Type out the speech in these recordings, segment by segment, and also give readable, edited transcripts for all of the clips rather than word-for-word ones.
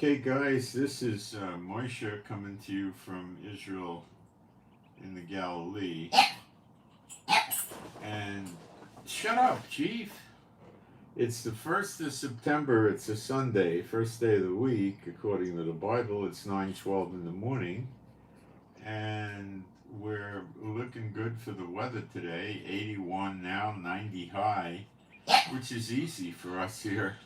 Okay, guys, this is Moshe coming to you from Israel in the Galilee. And shut up, Chief. It's the 1st of September. It's a Sunday, first day of the week. According to the Bible, it's 9:12 in the morning. And we're looking good for the weather today. 81 now, 90 high, which is easy for us here.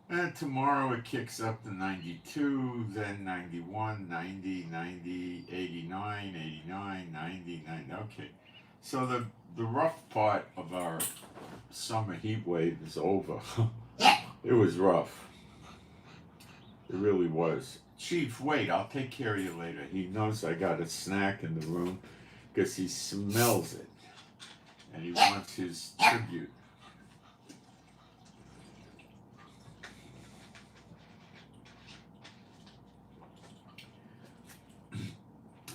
And tomorrow it kicks up to 92, then 91, 90, 90, 89, 89, 90, 90. Okay. So the rough part of our summer heat wave is over. It was rough. It really was. Chief, wait, I'll take care of you later. He knows I got a snack in the room because he smells it. And he wants his tribute.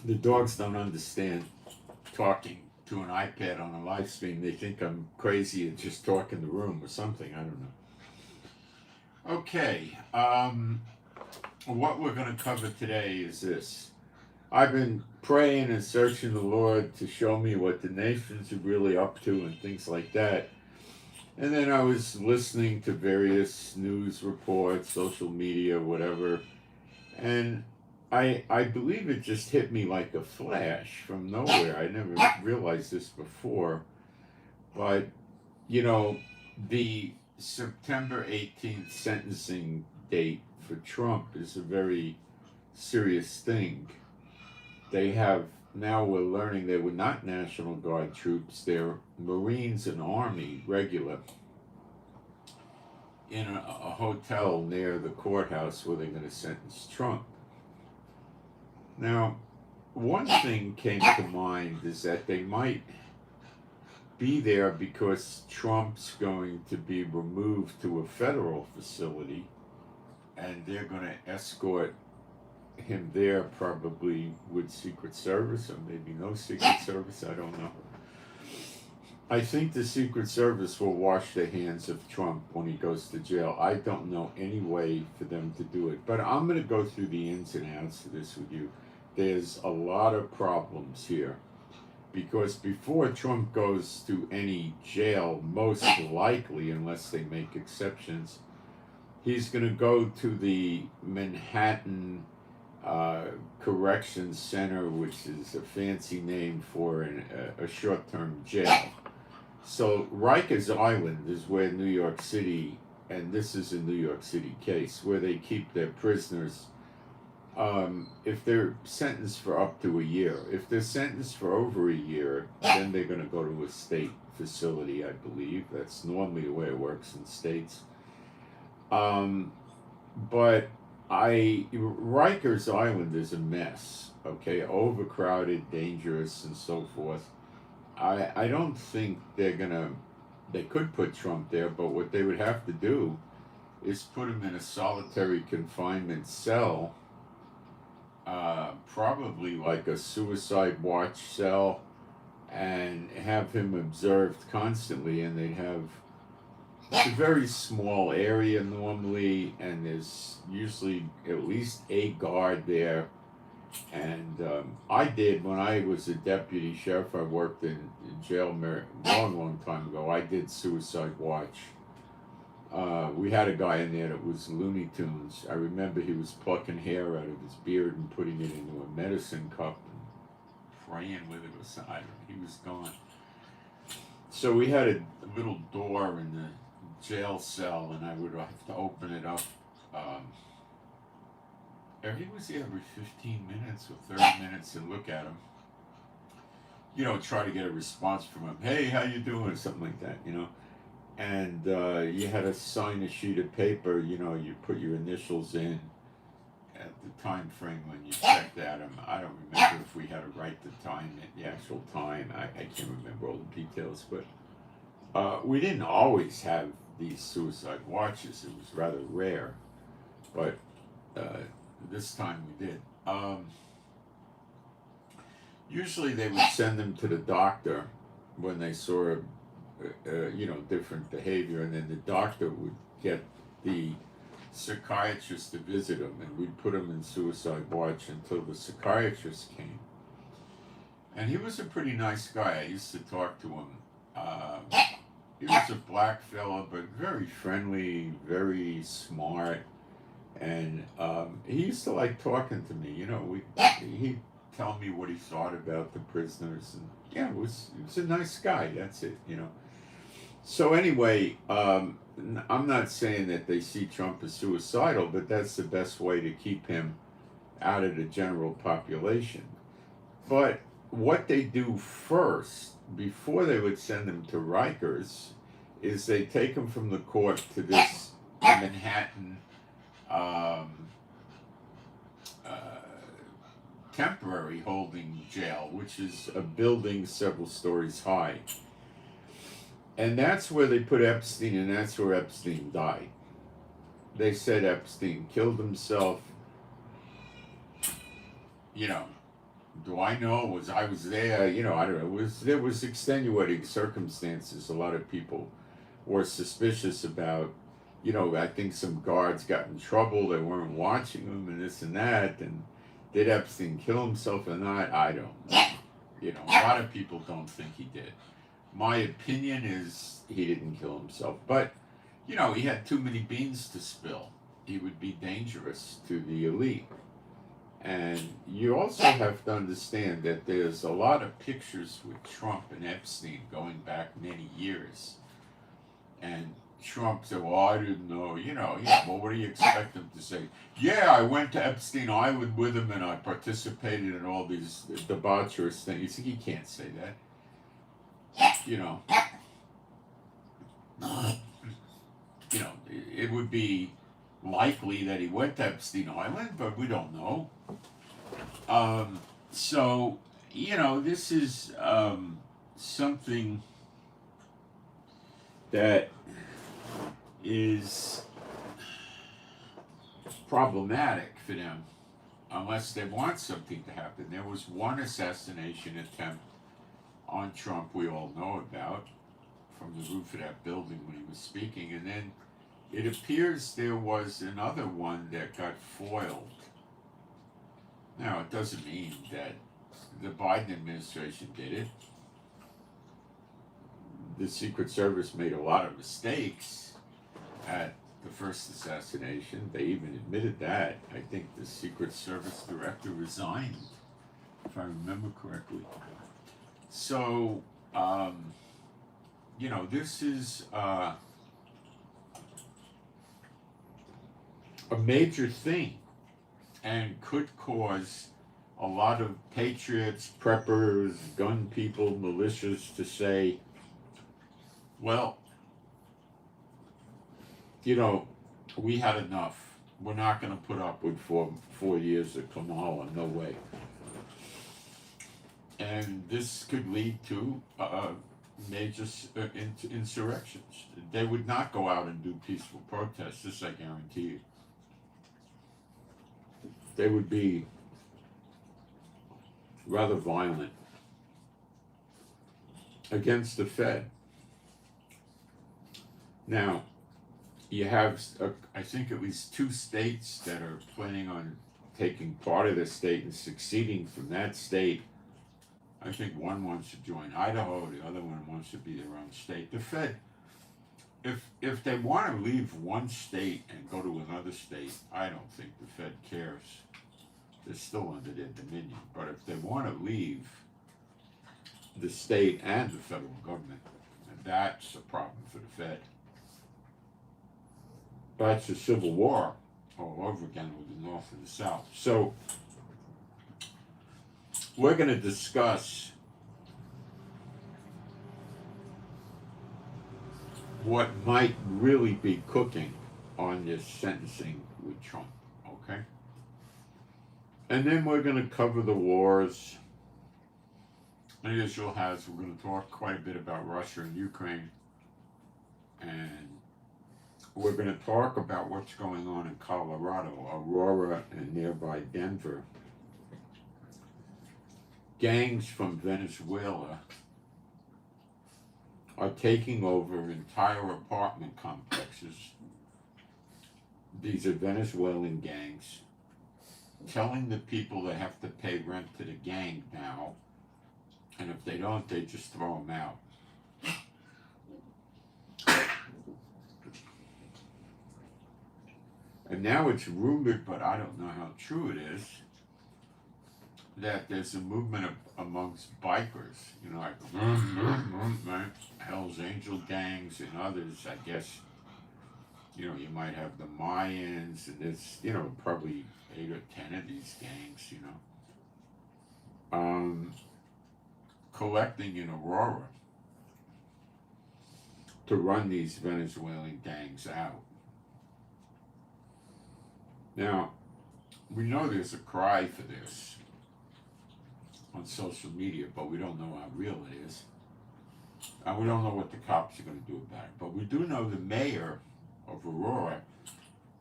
The dogs don't understand talking to an iPad on a live stream. They think I'm crazy and just talk in the room or something. I don't know. Okay, what we're going to cover today is this. I've been praying and searching the Lord to show me what the nations are really up to and things like that. And then I was listening to various news reports, social media, whatever, and I believe it just hit me like a flash from nowhere. I never realized this before. But, you know, the September 18th sentencing date for Trump is a very serious thing. They have, now we're learning they were not National Guard troops, they're Marines and Army regular in a hotel near the courthouse where they're going to sentence Trump. Now, one thing came to mind is that they might be there because Trump's going to be removed to a federal facility and they're going to escort him there, probably with Secret Service or maybe no Secret Service, I don't know. I think the Secret Service will wash the hands of Trump when he goes to jail. I don't know any way for them to do it, but I'm going to go through the ins and outs of this with you. There's a lot of problems here because before Trump goes to any jail, most likely, unless they make exceptions, he's going to go to the Manhattan Corrections Center, which is a fancy name for a short-term jail. So Rikers Island is where New York City, and this is a New York City case, where they keep their prisoners if they're sentenced for up to a year. If they're sentenced for over a year, then they're going to go to a state facility, I believe. That's normally the way it works in states. But Rikers Island is a mess, okay? Overcrowded, dangerous, and so forth. I don't think they could put Trump there, but what they would have to do is put him in a solitary confinement cell, probably like a suicide watch cell, and have him observed constantly, and they'd have it's a very small area normally, and there's usually at least a guard there. And I did, when I was a deputy sheriff, I worked in jail long time ago. I did suicide watch. We had a guy in there that was Looney Tunes. I remember he was plucking hair out of his beard and putting it into a medicine cup and praying with it or something. He was gone. So we had a little door in the jail cell, and I would have to open it up. He was there every 15 minutes or 30 minutes and look at him. You know, try to get a response from him. Hey, how you doing? Something like that, you know. And you had to sign a sheet of paper. You know, you put your initials in at the time frame when you checked at him. I don't remember if we had to write the time, the actual time. I can't remember all the details, but we didn't always have these suicide watches. It was rather rare, but this time we did. Usually they would send them to the doctor when they saw different behavior, and then the doctor would get the psychiatrist to visit him, and we'd put him in suicide watch until the psychiatrist came. And he was a pretty nice guy. I used to talk to him. He was a black fella, but very friendly, very smart, and he used to like talking to me. He'd tell me what he thought about the prisoners, and yeah, he was a nice guy. That's it. So anyway, I'm not saying that they see Trump as suicidal, but that's the best way to keep him out of the general population. But what they do first, before they would send him to Rikers, is they take him from the court to this Manhattan temporary holding jail, which is a building several stories high. And that's where they put Epstein, and that's where Epstein died. They said Epstein killed himself. Do I know? I was there? I don't know. There was extenuating circumstances. A lot of people were suspicious about. I think some guards got in trouble. They weren't watching him, and this and that. And did Epstein kill himself or not? I don't know. A lot of people don't think he did. My opinion is he didn't kill himself, but he had too many beans to spill. He would be dangerous to the elite. And you also have to understand that there's a lot of pictures with Trump and Epstein going back many years. And Trump said, well, I didn't know, well, what do you expect him to say? Yeah, I went to Epstein Island with him and I participated in all these debaucherous things. You think he can't say that? It would be likely that he went to Epstein Island, but we don't know. So, this is something that is problematic for them unless they want something to happen. There was one assassination attempt on Trump we all know about from the roof of that building when he was speaking, and then it appears there was another one that got foiled. Now, it doesn't mean that the Biden administration did it. The Secret Service made a lot of mistakes at the first assassination. They even admitted that. I think the Secret Service director resigned, if I remember correctly. So, this is a major thing and could cause a lot of patriots, preppers, gun people, militias to say, well, we had enough. We're not going to put up with four years of Kamala. No way. And this could lead to major insurrections. They would not go out and do peaceful protests, this I guarantee you. They would be rather violent against the Fed. Now, you have, I think, at least 2 states that are planning on taking part of the state and succeeding from that state. I think one wants to join Idaho, the other one wants to be their own state. The Fed, if they want to leave one state and go to another state, I don't think the Fed cares. They're still under their dominion. But if they want to leave the state and the federal government, that's a problem for the Fed. That's a civil war all over again with the North and the South. So we're going to discuss what might really be cooking on this sentencing with Trump, okay? And then we're going to cover the wars. And Israel we're going to talk quite a bit about Russia and Ukraine. And we're going to talk about what's going on in Colorado, Aurora, and nearby Denver. Gangs from Venezuela are taking over entire apartment complexes These are Venezuelan gangs telling the people they have to pay rent to the gang now, and if they don't, they just throw them out. And now it's rumored, but I don't know how true it is, that there's a movement amongst bikers, you know, like Hell's Angel gangs and others. I guess, you know, you might have the Mayans, and there's, you know, probably 8 or 10 of these gangs, you know, collecting in Aurora to run these Venezuelan gangs out. Now, we know there's a cry for this on social media, but we don't know how real it is. And we don't know what the cops are going to do about it. But we do know the mayor of Aurora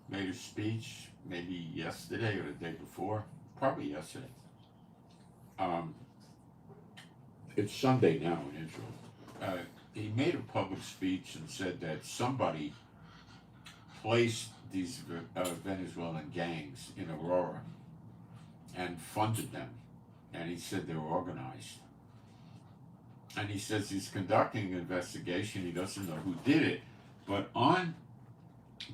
made a speech maybe yesterday or the day before, probably yesterday. It's Sunday now in Israel. He made a public speech and said that somebody placed these Venezuelan gangs in Aurora and funded them. And he said they were organized. And he says he's conducting an investigation. He doesn't know who did it. But on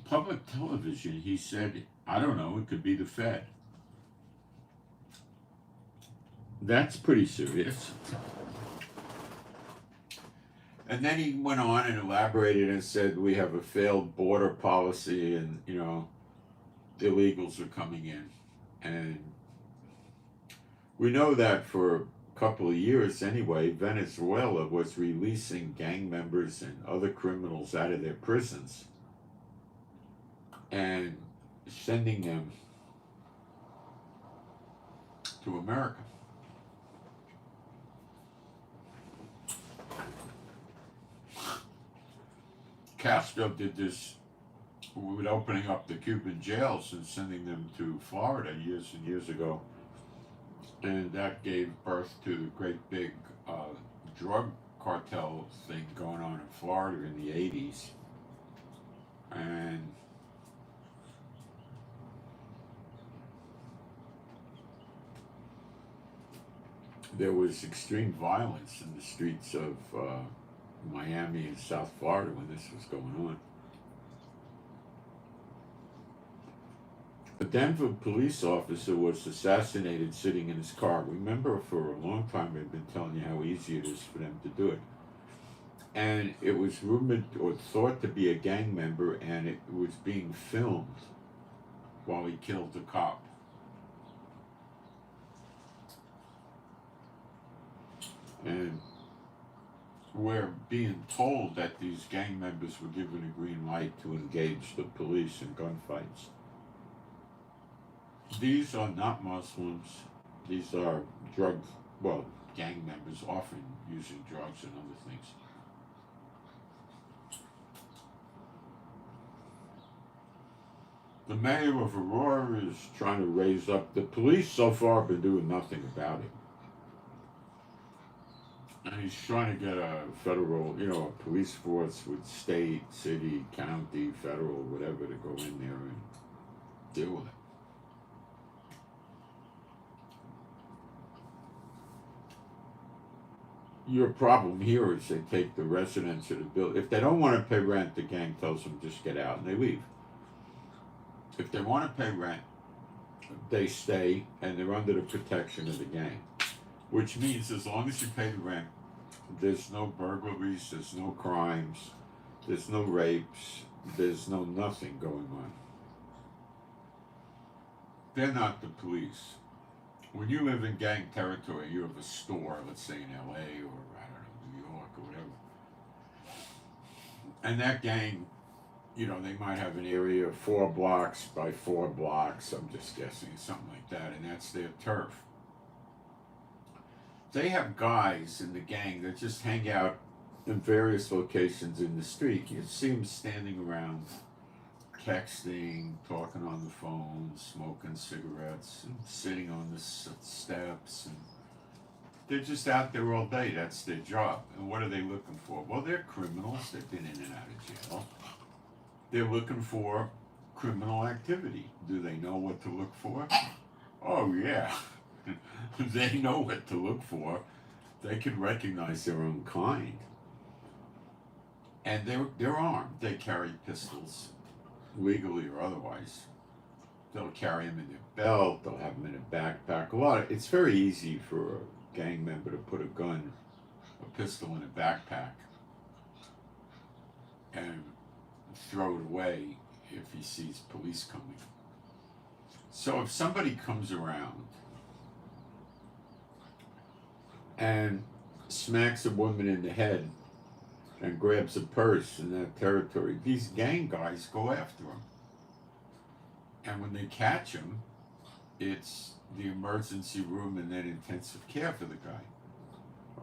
public television, he said, I don't know, it could be the Fed. That's pretty serious. And then he went on and elaborated and said, we have a failed border policy and, you know, illegals are coming in. And we know that for a couple of years anyway, Venezuela was releasing gang members and other criminals out of their prisons and sending them to America. Castro did this with opening up the Cuban jails and sending them to Florida years and years ago. And that gave birth to the great big drug cartel thing going on in Florida in the 80s. And there was extreme violence in the streets of Miami and South Florida when this was going on. A Denver police officer was assassinated sitting in his car. Remember, for a long time we've been telling you how easy it is for them to do it. And it was rumored or thought to be a gang member, and it was being filmed while he killed the cop. And we're being told that these gang members were given a green light to engage the police in gunfights. These are not Muslims. These are gang members, often using drugs and other things. The mayor of Aurora is trying to raise up. The police so far have been doing nothing about it. And he's trying to get a federal, a police force with state, city, county, federal, whatever, to go in there and deal with it. Your problem here is they take the residents of the building. If they don't want to pay rent, the gang tells them just get out and they leave. If they want to pay rent, they stay and they're under the protection of the gang. Which means as long as you pay the rent, there's no burglaries, there's no crimes, there's no rapes, there's no nothing going on. They're not the police. When you live in gang territory, you have a store, let's say in LA or, I don't know, New York or whatever. And that gang, they might have an area of 4 blocks by 4 blocks, I'm just guessing, something like that, and that's their turf. They have guys in the gang that just hang out in various locations in the street. You see them standing around, texting, talking on the phone, smoking cigarettes, and sitting on the steps. And they're just out there all day. That's their job. And what are they looking for? Well, they're criminals. They've been in and out of jail. They're looking for criminal activity. Do they know what to look for? Oh, yeah. They know what to look for. They can recognize their own kind. And they're armed. They carry pistols, legally or otherwise. They'll carry them in their belt. They'll have them in a backpack. It's very easy for a gang member to put a pistol in a backpack, and throw it away if he sees police coming. So if somebody comes around and smacks a woman in the head and grabs a purse in that territory, these gang guys go after him. And when they catch him, it's the emergency room and then intensive care for the guy.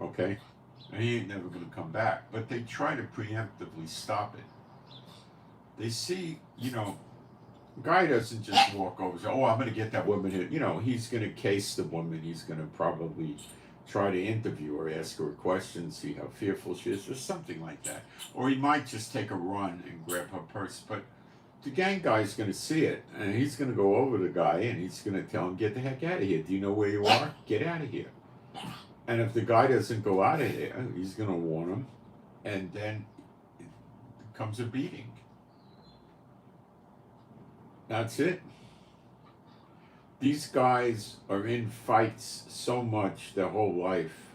Okay? And he ain't never going to come back. But they try to preemptively stop it. They see, guy doesn't just walk over and say, oh, I'm going to get that woman here. He's going to case the woman. He's going to probably try to interview her, ask her a question, see how fearful she is, or something like that. Or he might just take a run and grab her purse. But the gang guy's going to see it, and he's going to go over to the guy, and he's going to tell him, get the heck out of here. Do you know where you are? Get out of here. And if the guy doesn't go out of there, he's going to warn him, and then it comes a beating. That's it. These guys are in fights so much their whole life.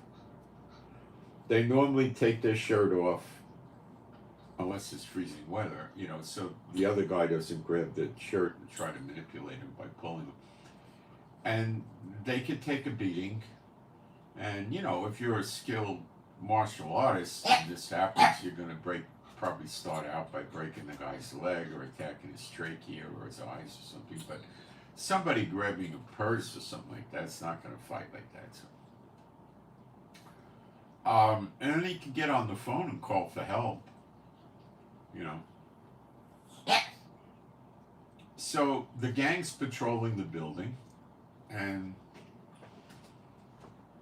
They normally take their shirt off, unless it's freezing weather, so the other guy doesn't grab the shirt and try to manipulate him by pulling him. And they could take a beating. And, if you're a skilled martial artist and this happens, you're going to probably start out by breaking the guy's leg or attacking his trachea or his eyes or something. But somebody grabbing a purse or something like that's not going to fight like that. So. And then he can get on the phone and call for help. So the gang's patrolling the building, and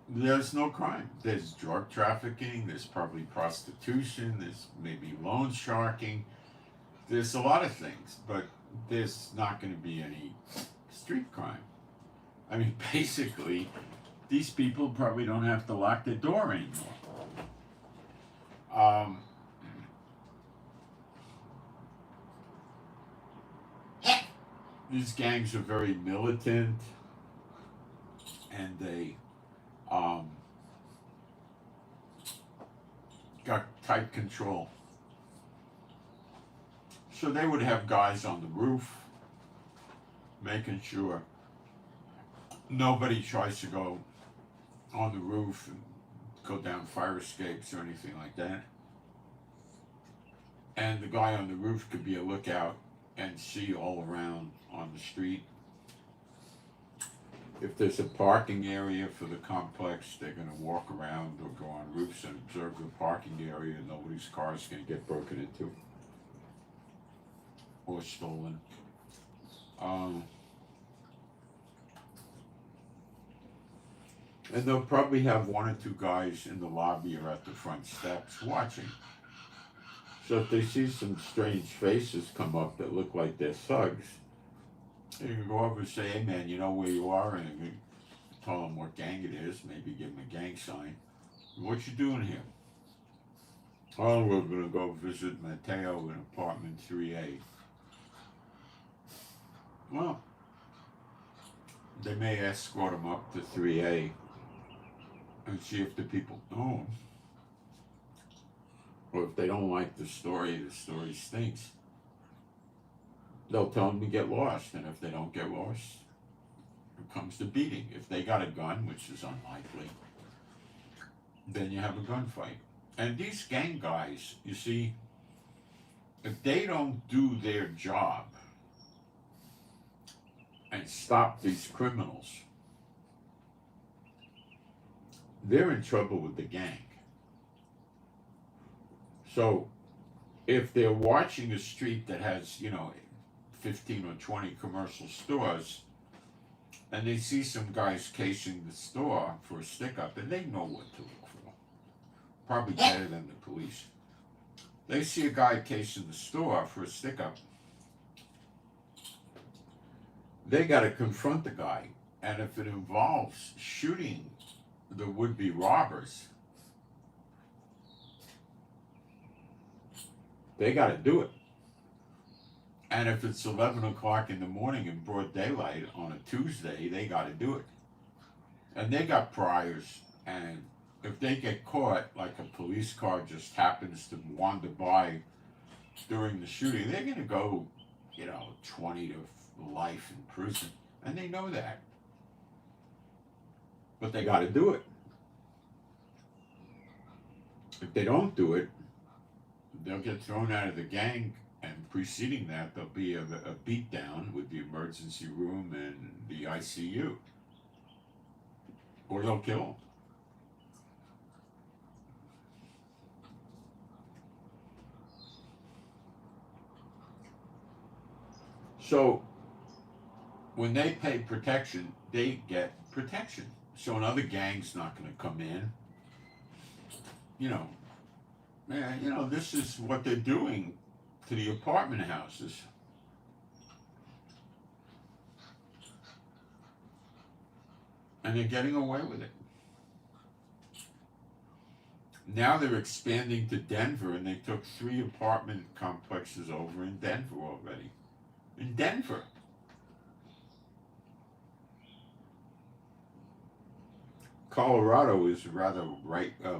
there's no crime. There's drug trafficking, there's probably prostitution, there's maybe loan sharking, there's a lot of things, but there's not going to be any street crime. I mean, basically, these people probably don't have to lock their door anymore. These gangs are very militant, and they got tight control. So they would have guys on the roof making sure nobody tries to go on the roof and go down fire escapes or anything like that. And the guy on the roof could be a lookout and see all around on the street. If there's a parking area for the complex, they're going to walk around or go on roofs and observe the parking area. Nobody's car is going to get broken into or stolen. And they'll probably have one or two guys in the lobby or at the front steps watching. So if they see some strange faces come up that look like they're thugs, you can go over and say, hey man, you know where you are? And you tell them what gang it is, maybe give them a gang sign. What you doing here? Oh, we're going to go visit Mateo in apartment 3A. Well, they may escort him up to 3A and see if the people know him. Or if they don't like the story stinks. They'll tell them to get lost, and if they don't get lost, it comes to beating. If they got a gun, which is unlikely, then you have a gunfight. And these gang guys, you see, if they don't do their job and stop these criminals, they're in trouble with the gang. So if they're watching a street that has, 15 or 20 commercial stores, and they see some guys casing the store for a stick-up, and they know what to look for. Probably better than the police. They see a guy casing the store for a stick-up. they got to confront the guy. And if it involves shooting the would-be robbers, they got to do it. And if it's 11 o'clock in the morning in broad daylight on a Tuesday, they got to do it. And they got priors, and if they get caught, like a police car just happens to wander by during the shooting, they're going to go, 20 to life in prison. And they know that. But they got to do it. If they don't do it, they'll get thrown out of the gang, and preceding that, there'll be a beatdown with the emergency room and the ICU. Or they'll kill them. So, when they pay protection, they get protection. So another gang's not going to come in. This is what they're doing to the apartment houses. And they're getting away with it. Now they're expanding to Denver, and they took 3 apartment complexes over in Denver already. In Denver. Colorado is a rather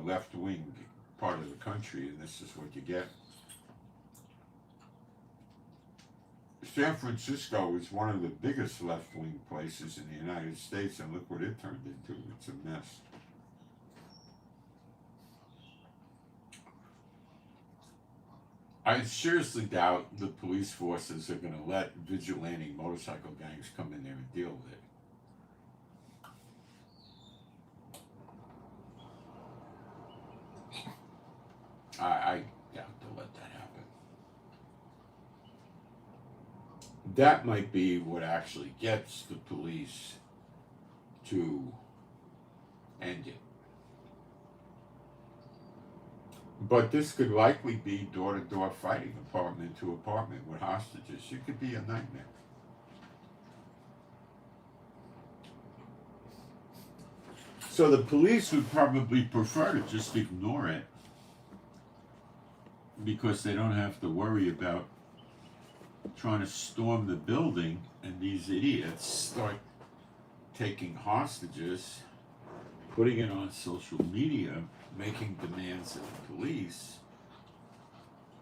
left-wing part of the country, and this is what you get. San Francisco is one of the biggest left-wing places in the United States, and look what it turned into. It's a mess. I seriously doubt the police forces are going to let vigilante motorcycle gangs come in there and deal with it. I doubt they'll let that happen. That might be what actually gets the police to end it. But this could likely be door-to-door fighting, apartment to apartment with hostages. It could be a nightmare. So the police would probably prefer to just ignore it, because they don't have to worry about trying to storm the building and these idiots start taking hostages, putting it on social media, making demands of the police,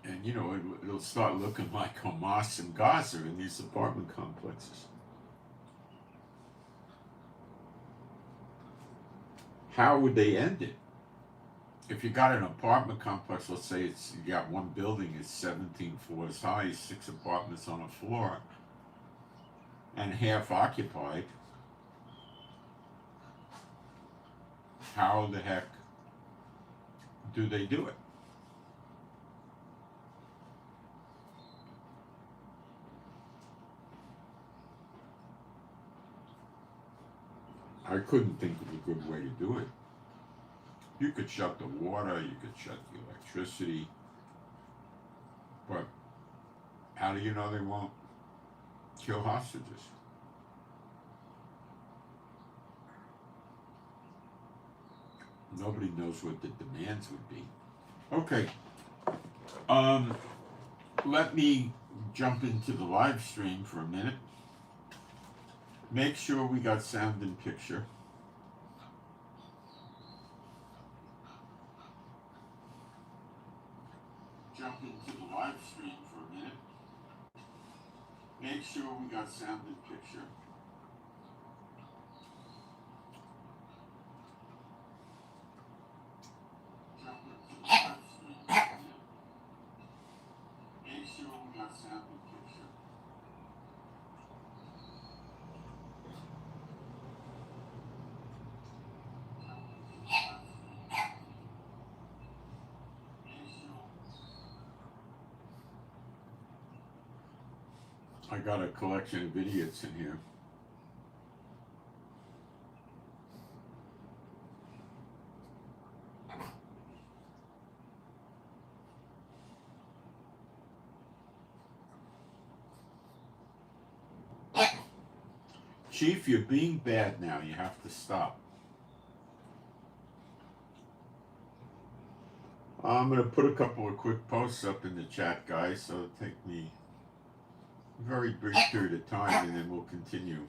and it'll start looking like Hamas and Gaza in these apartment complexes. How would they end it? If you got an apartment complex, let's say you got one building, it's 17 floors high, 6 apartments on a floor, and half occupied, how the heck do they do it? I couldn't think of a good way to do it. You could shut the water, you could shut the electricity, but how do you know they won't kill hostages? Nobody knows what the demands would be. Okay, let me jump into the live stream for a minute. Make sure we got sound and picture. Jump into the live stream for a minute. Make sure we got sound and picture. Jump into the live stream for a minute. Make sure we got sound and picture. I got a collection of idiots in here. Chief, you're being bad now. You have to stop. I'm going to put a couple of quick posts up in the chat, guys, so it'll take me a very brief period of time, and then we'll continue.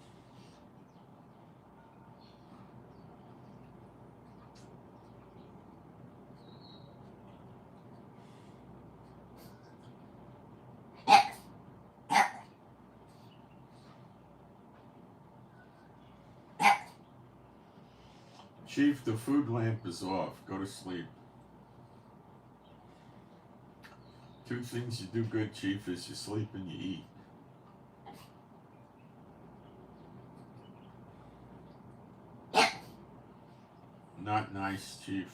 Chief, the food lamp is off. Go to sleep. 2 things you do good, Chief, is you sleep and you eat. Not nice, Chief.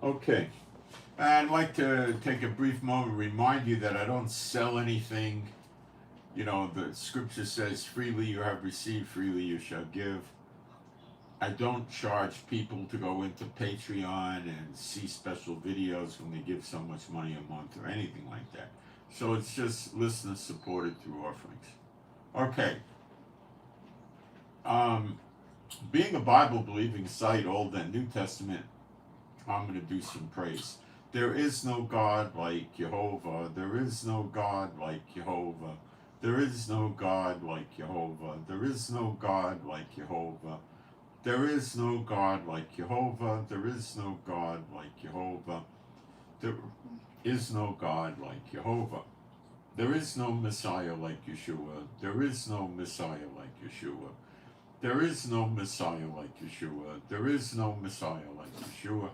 Okay. I'd like to take a brief moment to remind you that I don't sell anything. You know, the scripture says, freely you have received, freely you shall give. I don't charge people to go into Patreon and see special videos when they give so much money a month or anything like that. So it's just listeners supported through offerings. Okay. Being a Bible-believing site, Old and New Testament, I'm going to do some praise. There is no God like Jehovah. There is no God like Jehovah. There is no God like Jehovah. There is no God like Jehovah. There is no God like Jehovah. There is no God like Jehovah. There is no God like Jehovah. There is no Messiah like Yeshua. There is no Messiah like Yeshua. There is no Messiah like Yeshua. There is no Messiah like Yeshua.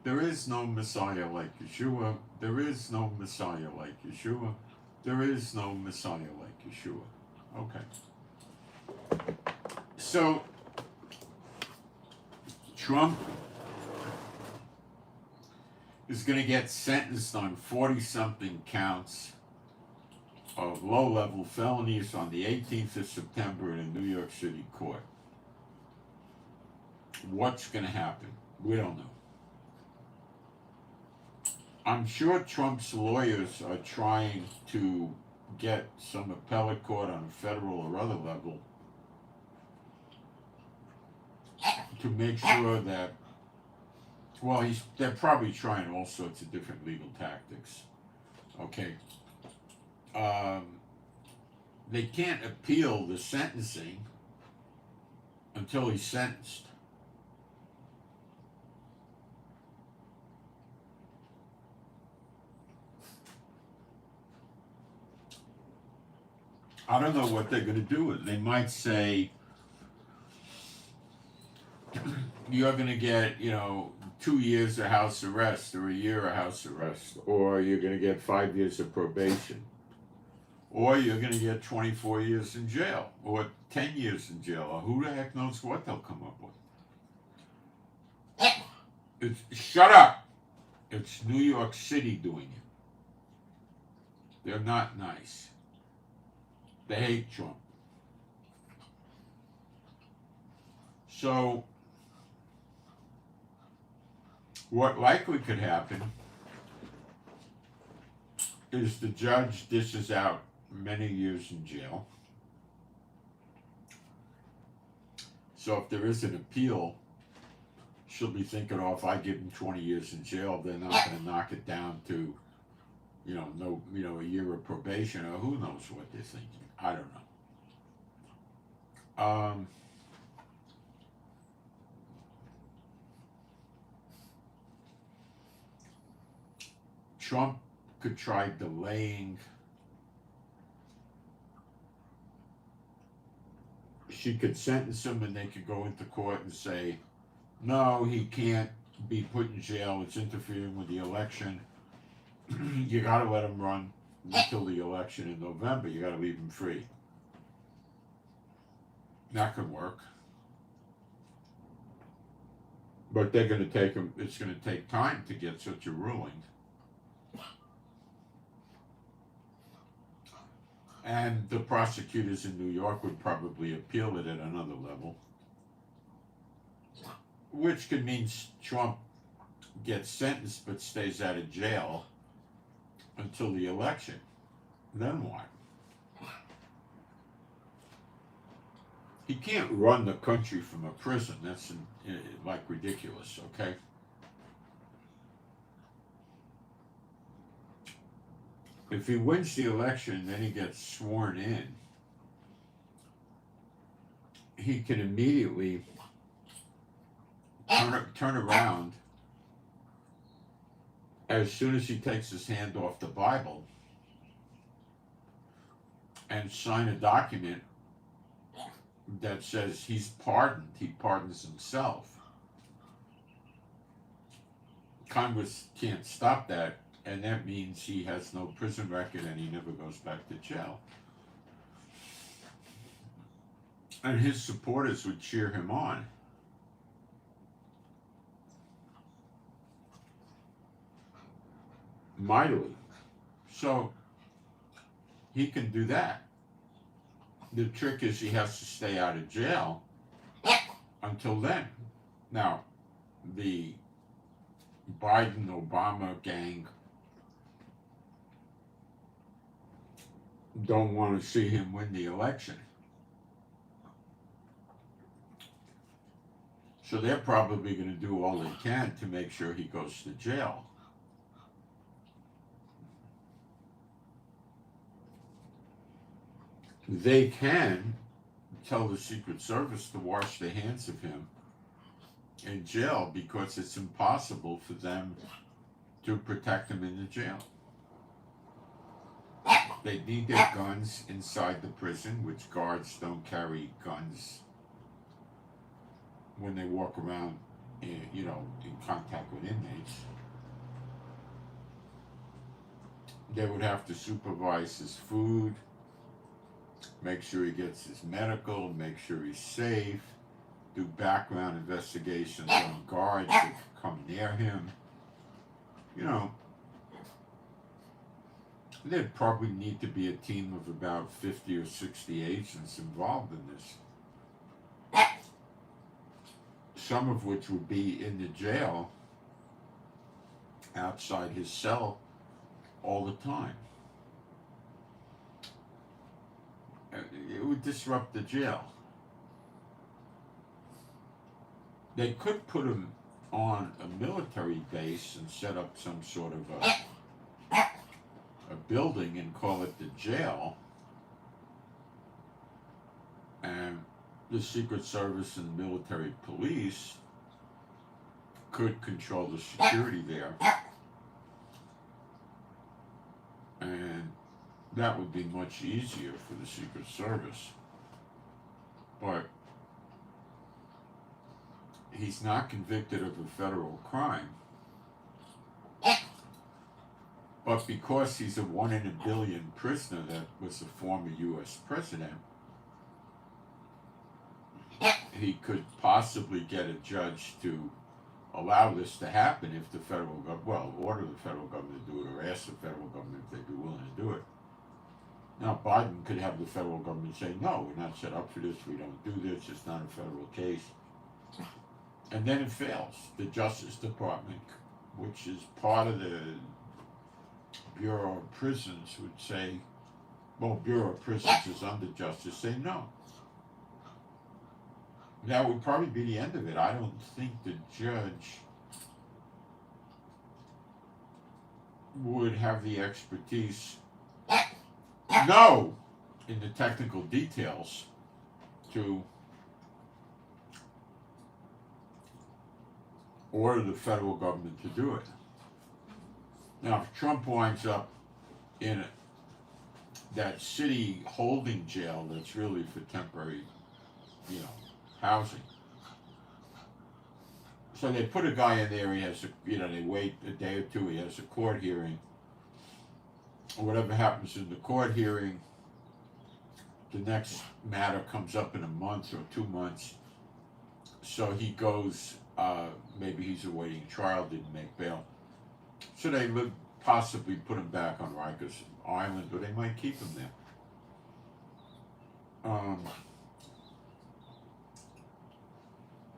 There is no Messiah like Yeshua. There is no Messiah like Yeshua. There is no Messiah like Yeshua. Okay. So, Trump is going to get sentenced on 40-something counts of low-level felonies on the 18th of September in a New York City court. What's going to happen? We don't know. I'm sure Trump's lawyers are trying to get some appellate court on a federal or other level to make sure that, well, they're probably trying all sorts of different legal tactics. Okay. They can't appeal the sentencing until he's sentenced. I don't know what they're going to do. They might say, you're going to get, 2 years of house arrest or a year of house arrest, or you're going to get 5 years of probation, or you're going to get 24 years in jail, or 10 years in jail, or who the heck knows what they'll come up with. Shut up! It's New York City doing it. They're not nice. They hate Trump. So, what likely could happen is the judge dishes out many years in jail. So if there is an appeal, she'll be thinking, oh, if I give him 20 years in jail, they're not going to knock it down to, a year of probation, or who knows what they're thinking. I don't know. Trump could try delaying. She could sentence him and they could go into court and say, no, he can't be put in jail. It's interfering with the election. You got to let him run until the election in November. You got to leave him free. That could work. But they're going to take them, it's going to take time to get such a ruling. And the prosecutors in New York would probably appeal it at another level, which could mean Trump gets sentenced but stays out of jail until the election. Then what? He can't run the country from a prison. That's like ridiculous, okay? If he wins the election, then he gets sworn in, he can immediately turn around as soon as he takes his hand off the Bible and sign a document that says he's pardoned. He pardons himself. Congress can't stop that, and that means he has no prison record and he never goes back to jail. And his supporters would cheer him on. Mightily. So he can do that. The trick is he has to stay out of jail until then. Now, the Biden-Obama gang don't want to see him win the election. So they're probably going to do all they can to make sure he goes to jail. They can tell the Secret Service to wash their hands of him in jail because it's impossible for them to protect him in the jail. They need their guns inside the prison, which guards don't carry guns when they walk around, in contact with inmates. They would have to supervise his food, make sure he gets his medical, make sure he's safe, do background investigations on guards that come near him. There'd probably need to be a team of about 50 or 60 agents involved in this. Some of which would be in the jail outside his cell all the time. It would disrupt the jail. They could put him on a military base and set up some sort of a building and call it the jail, and the Secret Service and military police could control the security there, and that would be much easier for the Secret Service. But he's not convicted of a federal crime. But because he's a 1 in a billion prisoner that was a former U.S. president, he could possibly get a judge to allow this to happen if the federal government, order the federal government to do it, or ask the federal government if they'd be willing to do it. Now, Biden could have the federal government say, no, we're not set up for this, we don't do this, it's not a federal case. And then it fails. The Justice Department, which is part of the Bureau of Prisons, would say, Bureau of Prisons is under Justice, say no. That would probably be the end of it. I don't think the judge would have the expertise, in the technical details to order the federal government to do it. Now, if Trump winds up in that city holding jail that's really for temporary, housing. So they put a guy in there, he has they wait a day or two, he has a court hearing. Whatever happens in the court hearing, the next matter comes up in a month or 2 months. So he goes, maybe he's awaiting trial, didn't make bail. So they would possibly put him back on Rikers Island, or they might keep him there.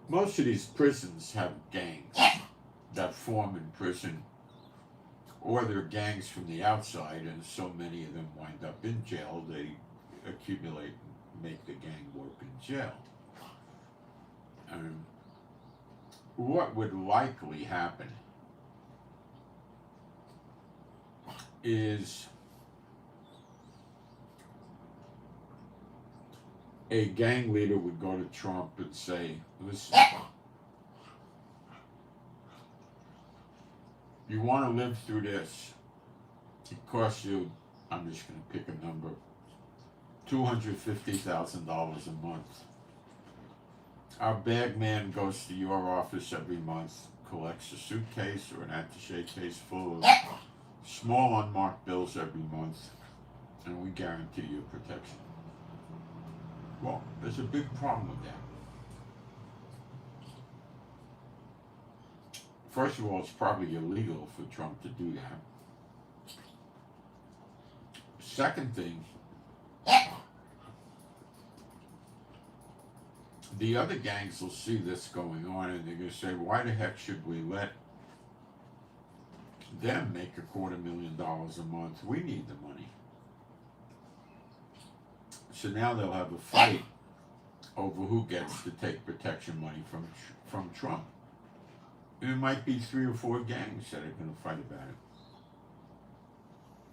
Most of these prisons have gangs that form in prison, or they're gangs from the outside, and so many of them wind up in jail, they accumulate and make the gang work in jail. What would likely happen is a gang leader would go to Trump and say, listen, you want to live through this, it costs you, I'm just going to pick a number, $250,000 a month. Our bag man goes to your office every month, collects a suitcase or an attaché case full of small unmarked bills every month, and we guarantee you protection. Well, there's a big problem with that. First of all, it's probably illegal for Trump to do that. Second thing, the other gangs will see this going on and they're going to say, why the heck should we let them make $250,000 a month? We need the money. So now they'll have a fight over who gets to take protection money from Trump. And it might be 3 or 4 gangs that are going to fight about it.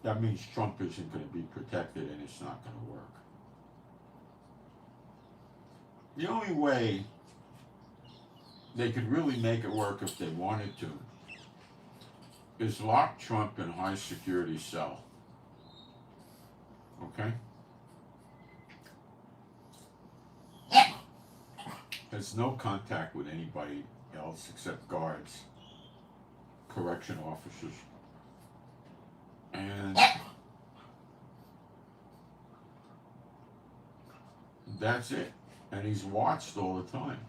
That means Trump isn't going to be protected and it's not going to work. The only way they could really make it work if they wanted to is lock Trump in a high security cell. Okay? Has no contact with anybody else except guards, correction officers, and that's it. And he's watched all the time.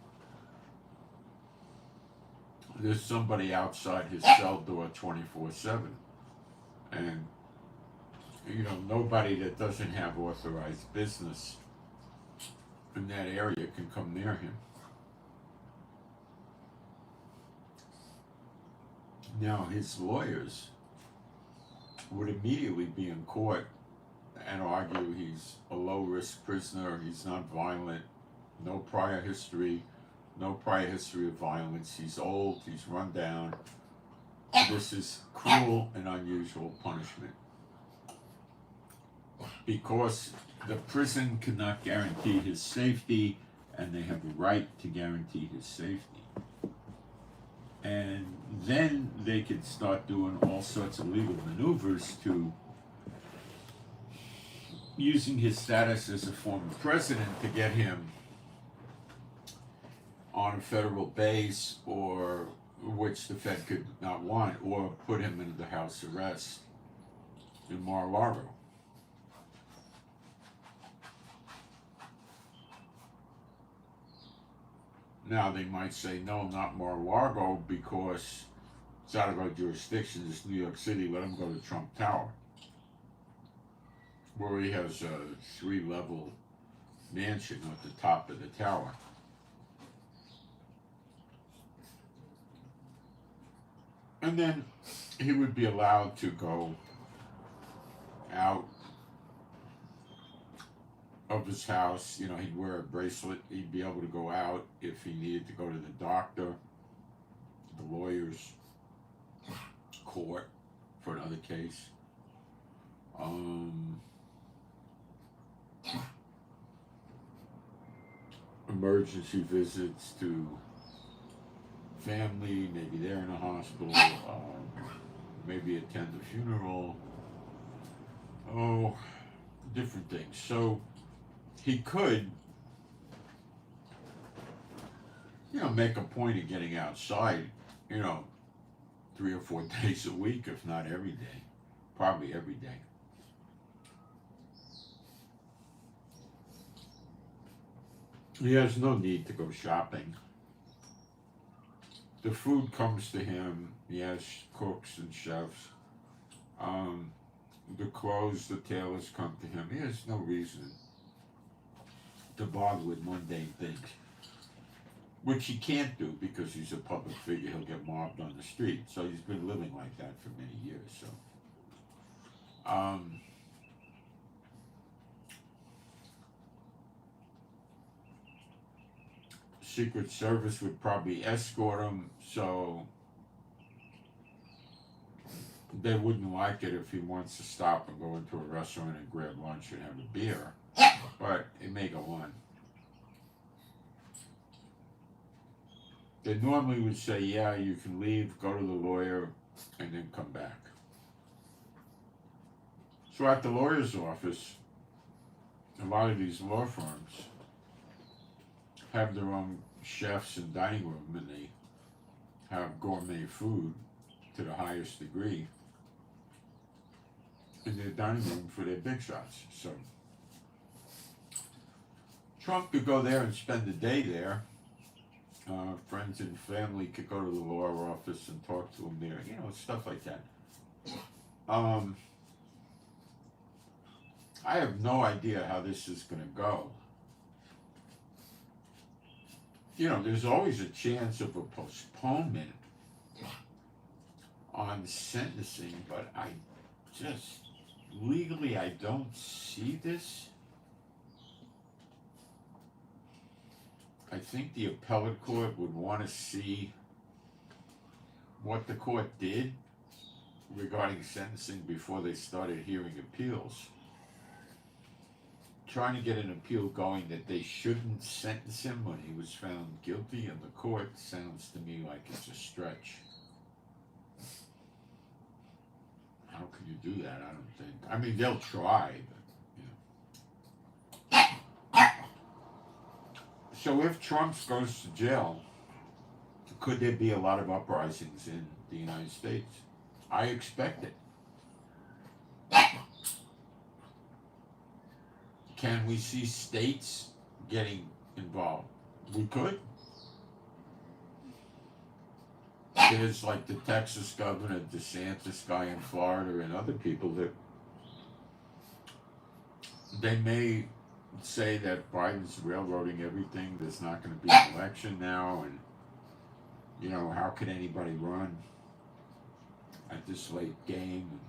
There's somebody outside his cell door 24/7, and nobody that doesn't have authorized business in that area can come near him. Now, his lawyers would immediately be in court and argue he's a low-risk prisoner, he's not violent, no prior history of violence, he's old, he's run down. This is cruel and unusual punishment. Because the prison cannot guarantee his safety, and they have a right to guarantee his safety. And then they could start doing all sorts of legal maneuvers to using his status as a former president to get him on a federal base, or which the Fed could not want, or put him into the house arrest in Mar-a-Lago. Now they might say, no, not Mar-a-Lago, because it's out of our jurisdiction, it's New York City, let him go to Trump Tower, where he has a 3-level mansion at the top of the tower. And then he would be allowed to go out of his house. He'd wear a bracelet. He'd be able to go out if he needed to go to the doctor, the lawyers, court for another case. Emergency visits to family, maybe they're in a hospital, maybe attend a funeral, different things. So he could, make a point of getting outside, 3 or 4 days a week, if not every day, probably every day. He has no need to go shopping. The food comes to him. He has cooks and chefs. The clothes, the tailors come to him. He has no reason to bother with mundane things, which he can't do because he's a public figure. He'll get mobbed on the street. So he's been living like that for many years. So, Secret Service would probably escort him, so they wouldn't like it if he wants to stop and go into a restaurant and grab lunch and have a beer. But it may go on. They normally would say, yeah, you can leave, go to the lawyer, and then come back. So at the lawyer's office, a lot of these law firms have their own chefs and dining room, and they have gourmet food to the highest degree in their dining room for their big shots. So Trump could go there and spend the day there. Friends and family could go to the law office and talk to him there, stuff like that. I have no idea how this is going to go. There's always a chance of a postponement on sentencing, but legally, I don't see this. I think the appellate court would want to see what the court did regarding sentencing before they started hearing appeals. Trying to get an appeal going that they shouldn't sentence him when he was found guilty in the court sounds to me like it's a stretch. How can you do that? I don't think. I mean, they'll try, but, So if Trump goes to jail, could there be a lot of uprisings in the United States? I expect it. Can we see states getting involved? We could. There's like the Texas governor, DeSantis guy in Florida, and other people that they may say that Biden's railroading everything. There's not going to be an election now, and how could anybody run at this late game?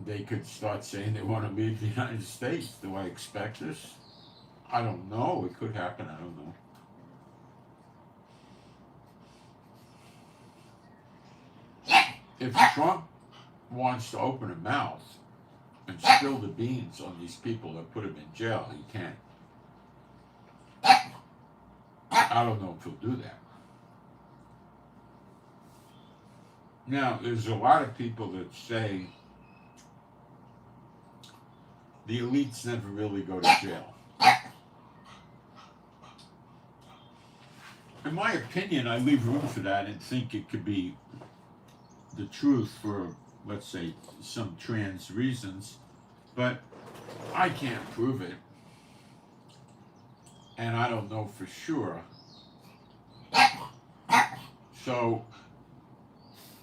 They could start saying they want to leave the United States. Do I expect this? I don't know. It could happen. I don't know. If Trump wants to open a mouth and spill the beans on these people that put him in jail, he can. I don't know if he'll do that. Now, there's a lot of people that say the elites never really go to jail. In my opinion, I leave room for that and think it could be the truth for, let's say, some trans reasons, but I can't prove it, and I don't know for sure. So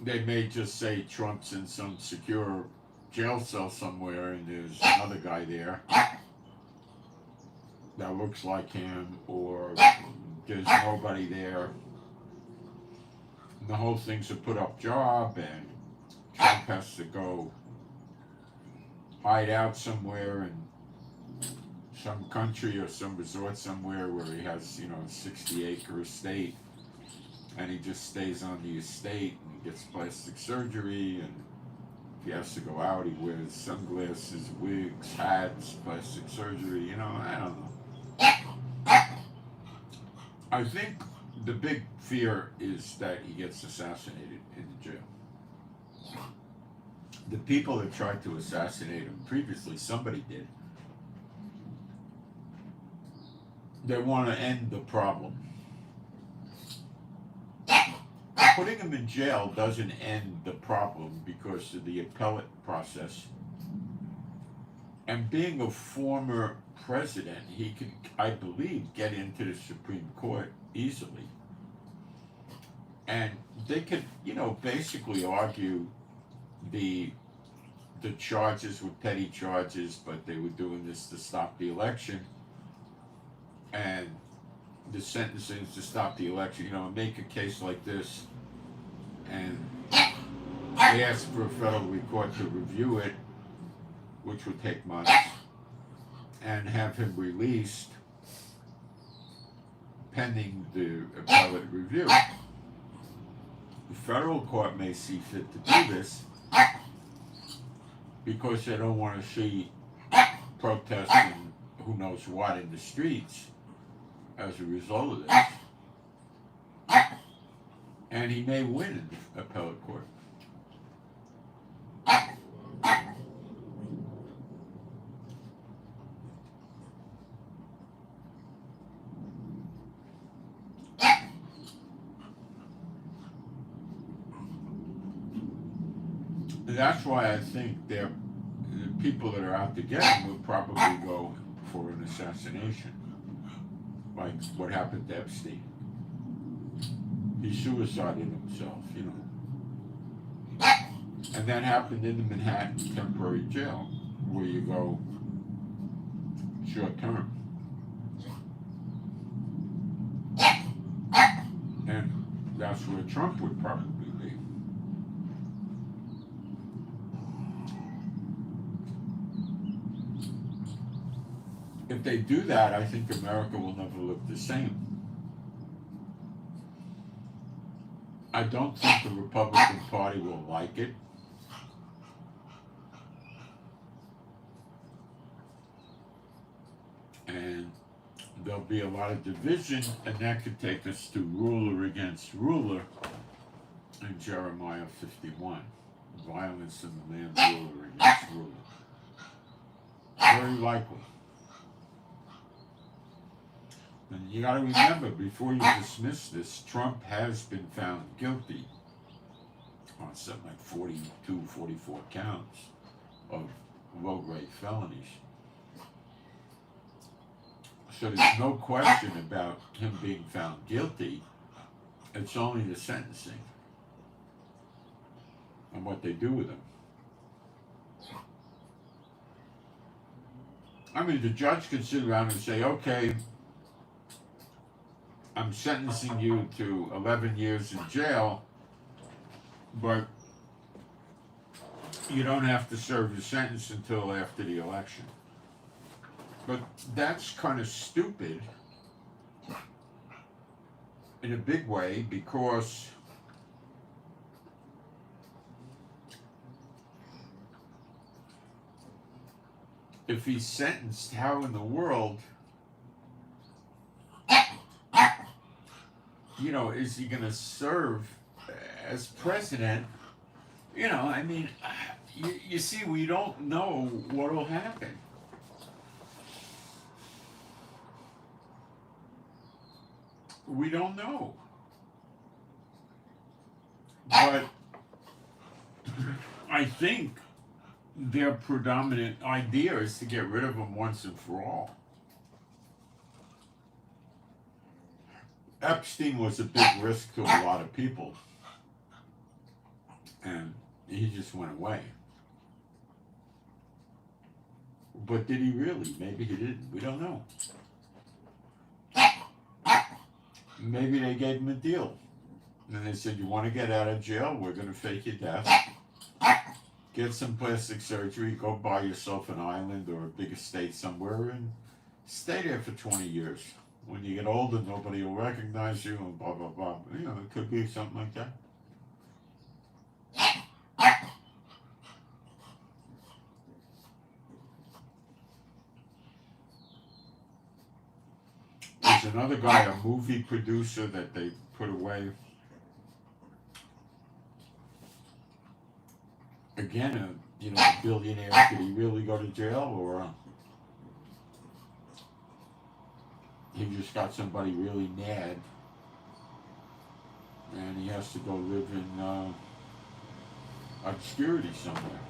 they may just say Trump's in some secure jail cell somewhere and there's another guy there that looks like him, or there's nobody there. And the whole thing's a put-up job, and Trump has to go hide out somewhere in some country or some resort somewhere where he has, a 60-acre estate, and he just stays on the estate and he gets plastic surgery, and if he has to go out, he wears sunglasses, wigs, hats, plastic surgery, I don't know. I think the big fear is that he gets assassinated in the jail. The people that tried to assassinate him previously, somebody did. They want to end the problem. Putting him in jail doesn't end the problem because of the appellate process. And being a former president, he could, I believe, get into the Supreme Court easily. And they could, basically argue the charges were petty charges, but they were doing this to stop the election, and the sentencing to stop the election. Make a case like this, and they ask for a federal court to review it, which would take months, and have him released pending the appellate review. The federal court may see fit to do this because they don't want to see protests and who knows what in the streets as a result of this. And he may win in the appellate court. That's why I think the people that are out to get him will probably go for an assassination, like what happened to Epstein. He suicided himself, And that happened in the Manhattan temporary jail, where you go short term. And that's where Trump would probably be. If they do that, I think America will never look the same. I don't think the Republican Party will like it. And there'll be a lot of division, and that could take us to ruler against ruler in Jeremiah 51. Violence in the land, ruler against ruler. Very likely. And you got to remember, before you dismiss this, Trump has been found guilty on something like 42, 44 counts of low-grade felonies. So there's no question about him being found guilty. It's only the sentencing and what they do with him. I mean, the judge could sit around and say, okay, I'm sentencing you to 11 years in jail, but you don't have to serve your sentence until after the election. But that's kind of stupid in a big way, because if he's sentenced, how in the world, is he going to serve as president? I mean, you see, we don't know what will happen. We don't know. But I think their predominant idea is to get rid of him once and for all. Epstein was a big risk to a lot of people, and he just went away. But did he really? Maybe he didn't. We don't know. Maybe they gave him a deal. And they said, you want to get out of jail? We're going to fake your death. Get some plastic surgery. Go buy yourself an island or a big estate somewhere and stay there for 20 years. When you get older, nobody will recognize you and blah, blah, blah. It could be something like that. There's another guy, a movie producer that they put away. Again, a billionaire. Did he really go to jail, or he just got somebody really mad and he has to go live in obscurity somewhere?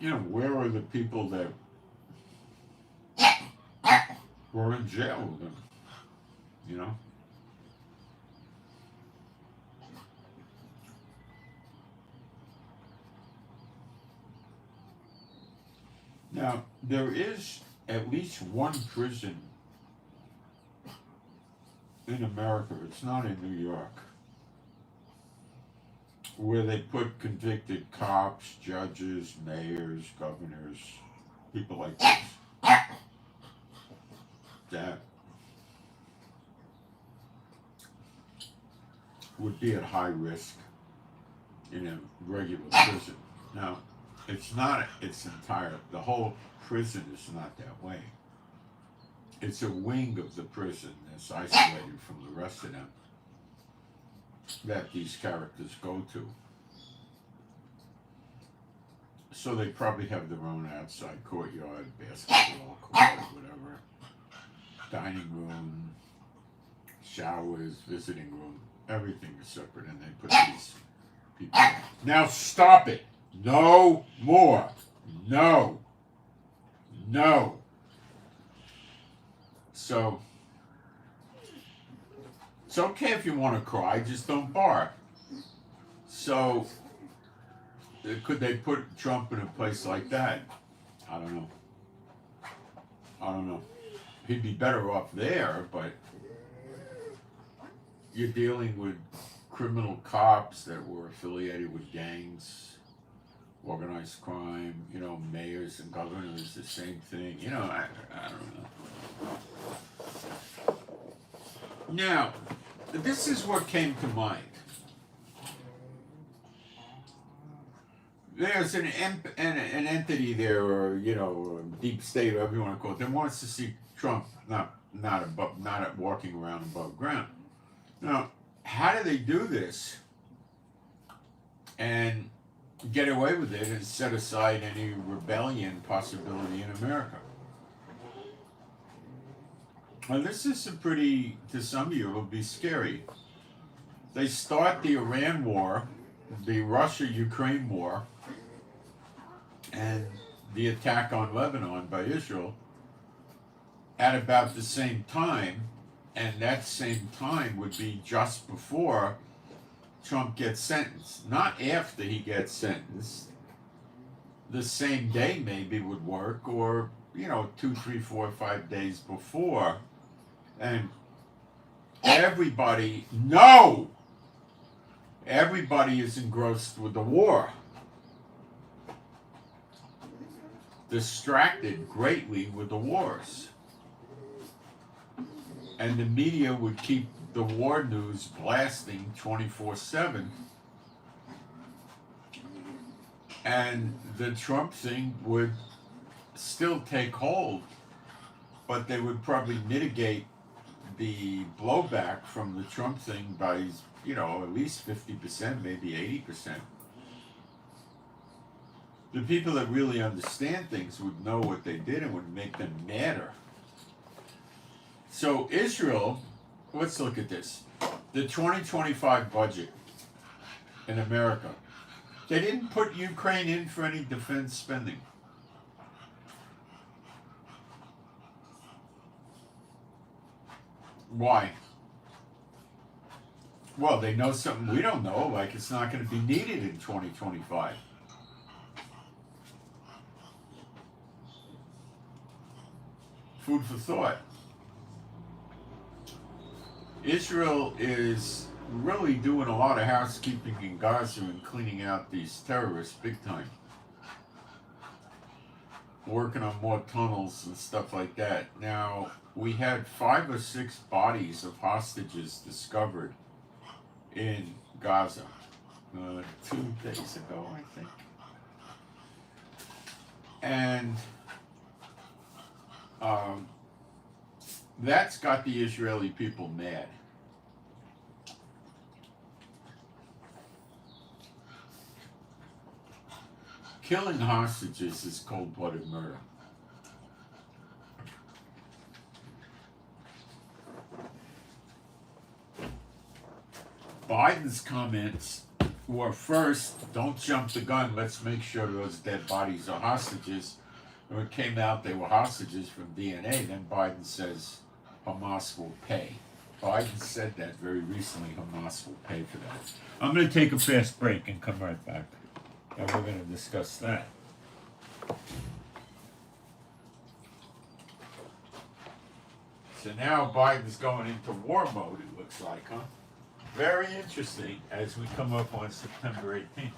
where are the people that were in jail with them? You know? Now, there is at least one prison in America, it's not in New York, where they put convicted cops, judges, mayors, governors, people like this, that would be at high risk in a regular prison. Now, it's not its entire, the whole prison is not that way. It's a wing of the prison that's isolated from the rest of them that these characters go to. So they probably have their own outside courtyard, basketball court, whatever, dining room, showers, visiting room, everything is separate, and they put these people. Now stop it. No more. No. No. So, it's okay if you want to cry, just don't bark. So, could they put Trump in a place like that? I don't know. I don't know. He'd be better off there, but you're dealing with criminal cops that were affiliated with gangs, organized crime, mayors and governors, the same thing. I don't know. Now, this is what came to mind. There's an entity there, or deep state, or whatever you want to call it, that wants to see Trump not walking around above ground. Now, how do they do this and get away with it and set aside any rebellion possibility in America? Well, this is to some of you, it'll be scary. They start the Iran war, the Russia-Ukraine war, and the attack on Lebanon by Israel at about the same time, and that same time would be just before Trump gets sentenced. Not after he gets sentenced. The same day maybe would work, or 2, 3, 4, 5 days before. And everybody is engrossed with the war, distracted greatly with the wars, and the media would keep the war news blasting 24/7, and the Trump thing would still take hold, but they would probably mitigate the blowback from the Trump thing by, at least 50%, maybe 80%. The people that really understand things would know what they did and would make them madder. So Israel, let's look at this. The 2025 budget in America, they didn't put Ukraine in for any defense spending. Why? Well, they know something we don't know, like it's not going to be needed in 2025. Food for thought. Israel is really doing a lot of housekeeping in Gaza and cleaning out these terrorists big time. Working on more tunnels and stuff like that. Now, we had 5 or 6 bodies of hostages discovered in Gaza 2 days ago, I think. And that's got the Israeli people mad. Killing hostages is cold-blooded murder. Biden's comments Well, first, don't jump the gun. Let's make sure those dead bodies are hostages. When it came out they were hostages from DNA, then Biden says Hamas will pay. Biden said that very recently. Hamas will pay for that. I'm going to take a fast break and come right back. And we're going to discuss that. So now Biden's going into war mode, it looks like, huh? Very interesting as we come up on September 18th.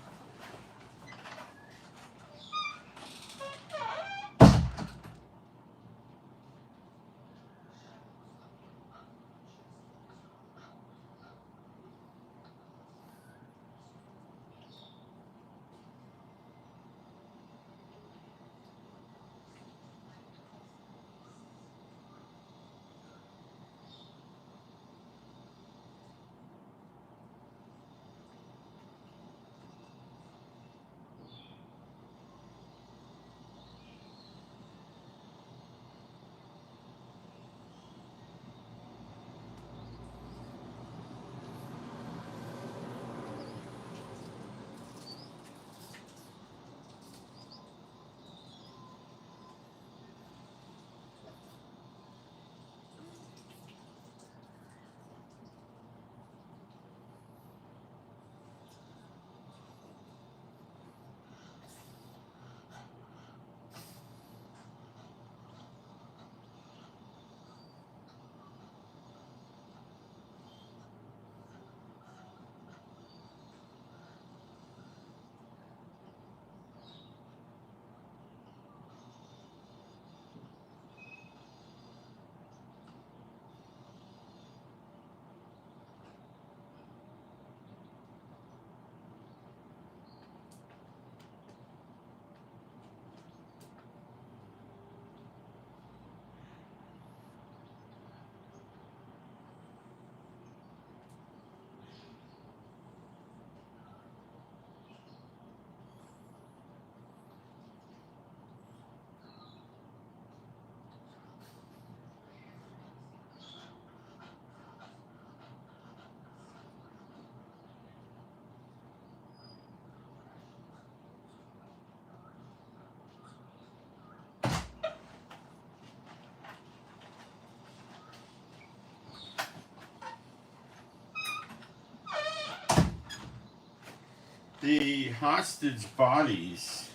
The hostage bodies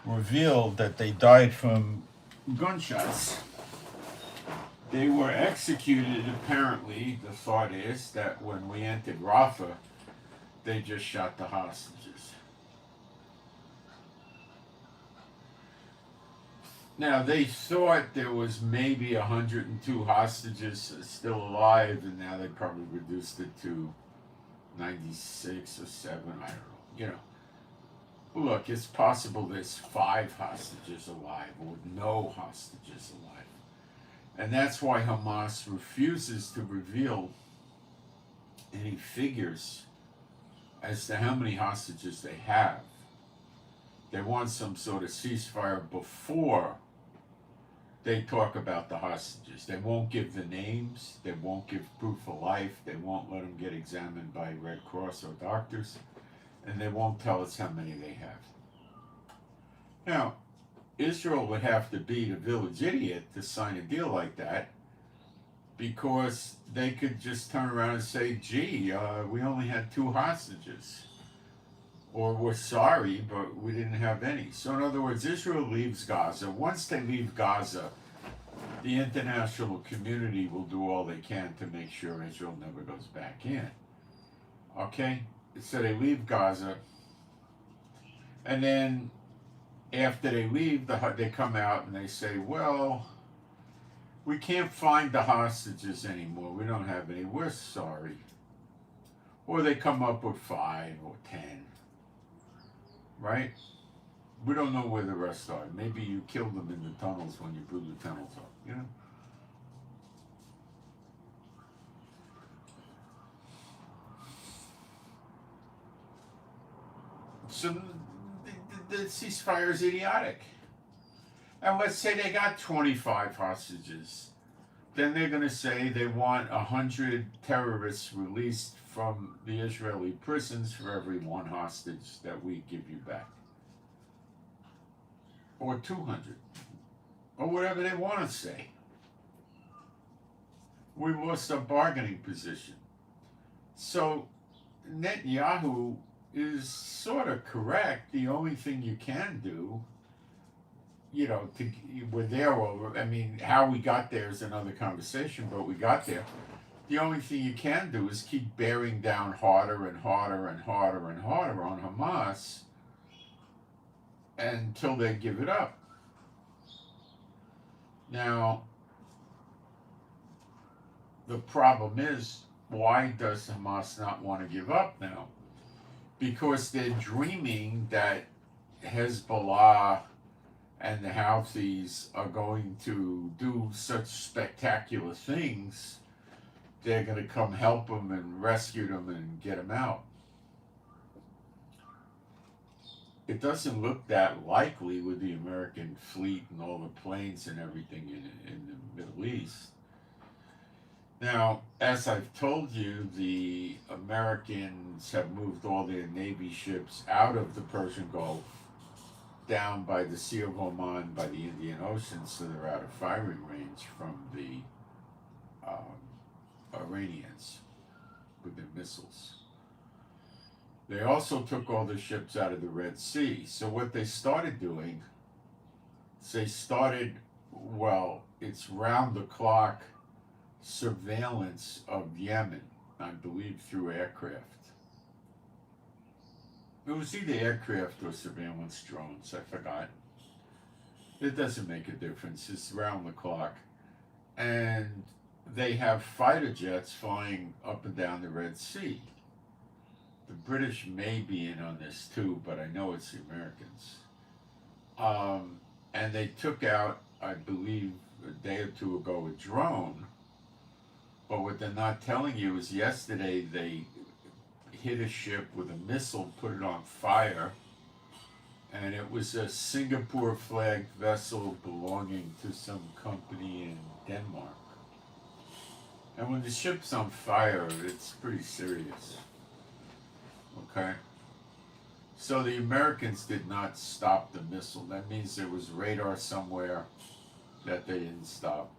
revealed that they died from gunshots. They were executed, apparently. The thought is that when we entered Rafah, they just shot the hostages. Now, they thought there was maybe 102 hostages still alive, and now they probably reduced it to 96 or 7, I don't know. You know, look, it's possible there's 5 hostages alive or no hostages alive. And that's why Hamas refuses to reveal any figures as to how many hostages they have. They want some sort of ceasefire before they talk about the hostages. They won't give the names. They won't give proof of life. They won't let them get examined by Red Cross or doctors. And they won't tell us how many they have. Now, Israel would have to be the village idiot to sign a deal like that, because they could just turn around and say, gee, we only had 2 hostages. Or we're sorry, but we didn't have any. So in other words, Israel leaves Gaza. Once they leave Gaza, the international community will do all they can to make sure Israel never goes back in. Okay? So they leave Gaza, and then after they leave, they come out and they say, well, we can't find the hostages anymore. We don't have any. We're sorry. Or they come up with 5 or 10. Right? We don't know where the rest are. Maybe you killed them in the tunnels when you blew the tunnels up, you know? So the ceasefire is idiotic. And let's say they got 25 hostages. then they're going to say they want 100 terrorists released from the Israeli prisons for every one hostage that we give you back. Or 200. Or whatever they want to say. We lost our bargaining position. So Netanyahu is sort of correct. The only thing you can do, we're there over. I mean, how we got there is another conversation, but we got there. The only thing you can do is keep bearing down harder and harder and harder and harder on Hamas until they give it up. Now, the problem is, why does Hamas not want to give up now? Because they're dreaming that Hezbollah and the Houthis are going to do such spectacular things. They're going to come help them and rescue them and get them out. It doesn't look that likely with the American fleet and all the planes and everything in the Middle East. Now, as I've told you, the Americans have moved all their Navy ships out of the Persian Gulf, down by the Sea of Oman, by the Indian Ocean, so they're out of firing range from the Iranians with their missiles. They also took all the ships out of the Red Sea. So what they started doing, it's round-the-clock surveillance of Yemen, I believe through aircraft. It was either aircraft or surveillance drones, I forgot. It doesn't make a difference, it's round the clock. And they have fighter jets flying up and down the Red Sea. The British may be in on this too, but I know it's the Americans. And they took out, I believe, a day or two ago, a drone. But what they're not telling you is yesterday they hit a ship with a missile, put it on fire, and it was a Singapore flagged vessel belonging to some company in Denmark. And when the ship's on fire, it's pretty serious. Okay? So the Americans did not stop the missile. That means there was radar somewhere that they didn't stop,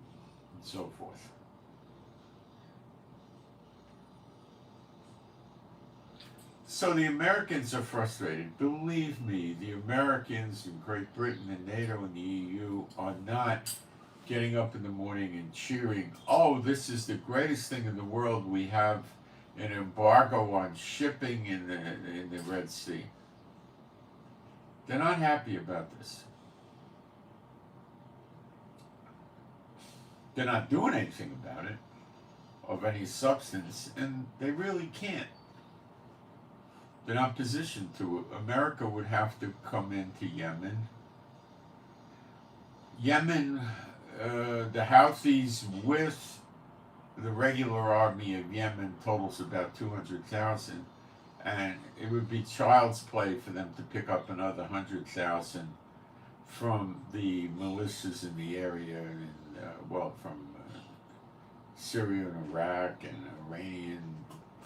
and so forth. So the Americans are frustrated. Believe me, the Americans in Great Britain and NATO and the EU are not getting up in the morning and cheering, oh, this is the greatest thing in the world. We have an embargo on shipping in the Red Sea. They're not happy about this. They're not doing anything about it of any substance, and they really can't. They're not positioned to. America would have to come into Yemen. Yemen, the Houthis with the regular army of Yemen totals about 200,000, and it would be child's play for them to pick up another 100,000 from the militias in the area, and from Syria and Iraq and Iranian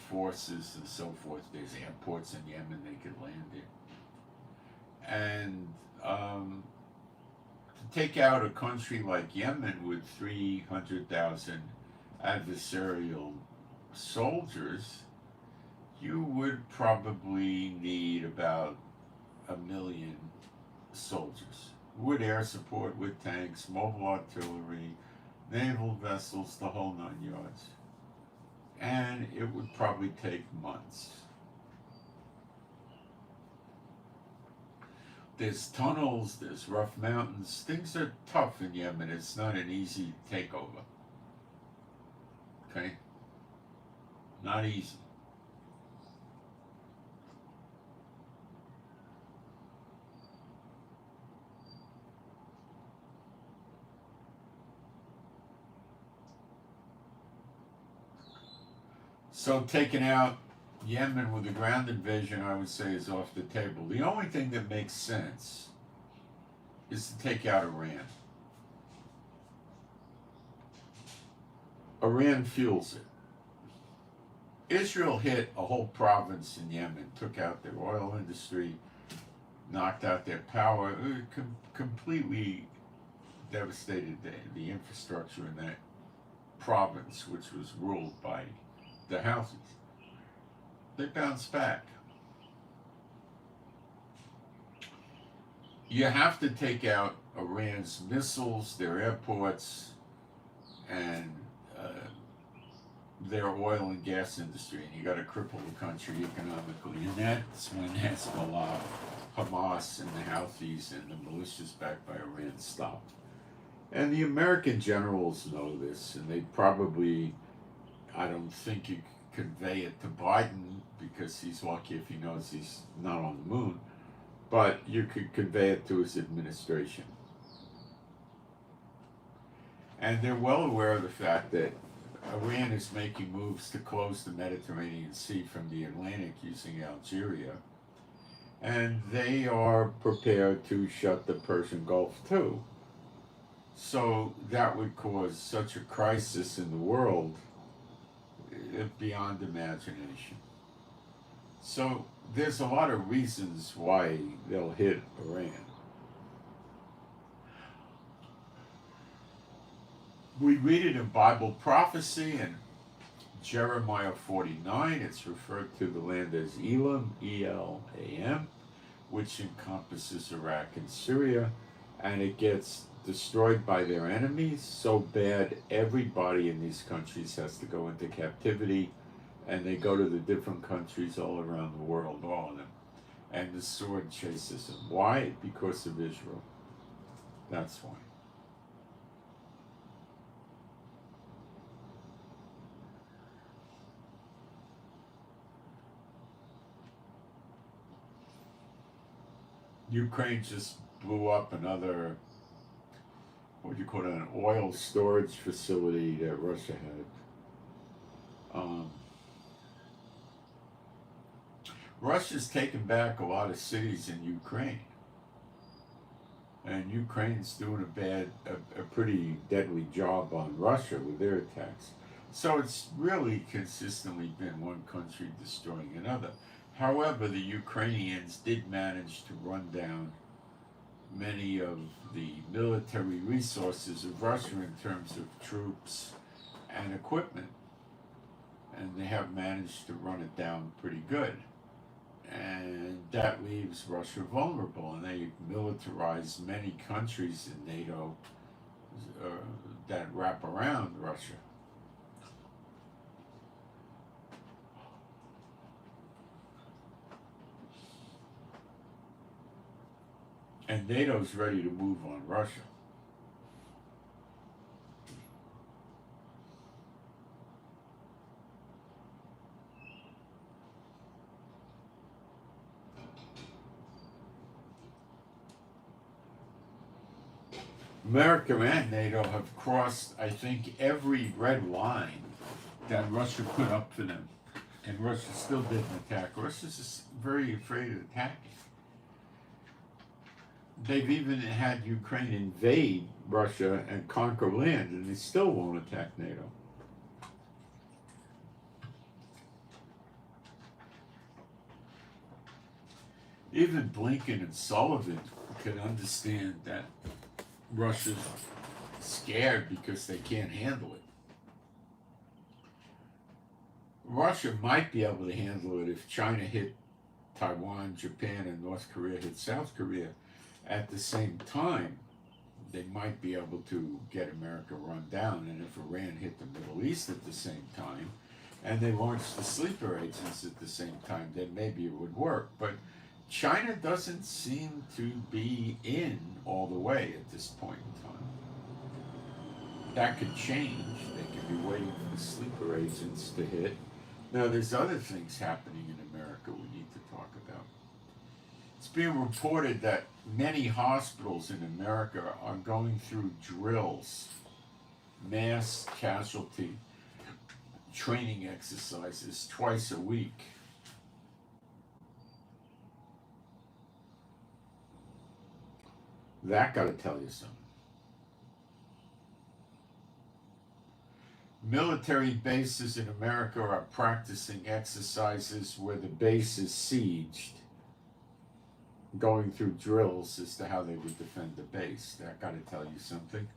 forces and so forth. There's airports in Yemen they could land in. And to take out a country like Yemen with 300,000 adversarial soldiers, you would probably need about 1 million soldiers with air support, with tanks, mobile artillery, naval vessels, the whole 9 yards. And it would probably take months. There's tunnels, there's rough mountains. Things are tough in Yemen. It's not an easy takeover. Okay? Not easy. So taking out Yemen with a ground invasion, I would say, is off the table. The only thing that makes sense is to take out Iran. Iran fuels it. Israel hit a whole province in Yemen, took out their oil industry, knocked out their power, completely devastated the infrastructure in that province, which was ruled by the Houthis. They bounced back. You have to take out Iran's missiles, their airports, and their oil and gas industry, and you got to cripple the country economically. And that's when Hezbollah, Hamas, and the Houthis and the militias backed by Iran stopped. And the American generals know this, and they probably, I don't think you convey it to Biden because he's lucky if he knows he's not on the moon, but you could convey it to his administration. And they're well aware of the fact that Iran is making moves to close the Mediterranean Sea from the Atlantic using Algeria, and they are prepared to shut the Persian Gulf too. So that would cause such a crisis in the world beyond imagination. So there's a lot of reasons why they'll hit Iran. We read it in Bible prophecy in Jeremiah 49. It's referred to the land as Elam, E-L-A-M, which encompasses Iraq and Syria, and it gets destroyed by their enemies so bad everybody in these countries has to go into captivity, and they go to the different countries all around the world, all of them, and the sword chases them. Why? Because of Israel. That's why. Ukraine just blew up another, what do you call it, an oil storage facility that Russia had. Russia's taken back a lot of cities in Ukraine, and Ukraine's doing a pretty deadly job on Russia with their attacks. So it's really consistently been one country destroying another. However, the Ukrainians did manage to run down many of the military resources of Russia in terms of troops and equipment, and they have managed to run it down pretty good. And that leaves Russia vulnerable, and they militarize many countries in NATO that wrap around Russia. And NATO's ready to move on Russia. America and NATO have crossed, I think, every red line that Russia put up for them. And Russia still didn't attack. Russia's just very afraid of attacking. They've even had Ukraine invade Russia and conquer land, and they still won't attack NATO. Even Blinken and Sullivan can understand that Russia's scared because they can't handle it. Russia might be able to handle it if China hit Taiwan, Japan, and North Korea hit South Korea at the same time. They might be able to get America run down, and if Iran hit the Middle East at the same time, and they launched the sleeper agents at the same time, then maybe it would work. But China doesn't seem to be in all the way at this point in time. That could change. They could be waiting for the sleeper agents to hit. Now, there's other things happening in America we need to talk about. It's being reported that many hospitals in America are going through drills, mass casualty training exercises twice a week. That got to tell you something. Military bases in America are practicing exercises where the base is sieged, going through drills as to how they would defend the base. That got to tell you something.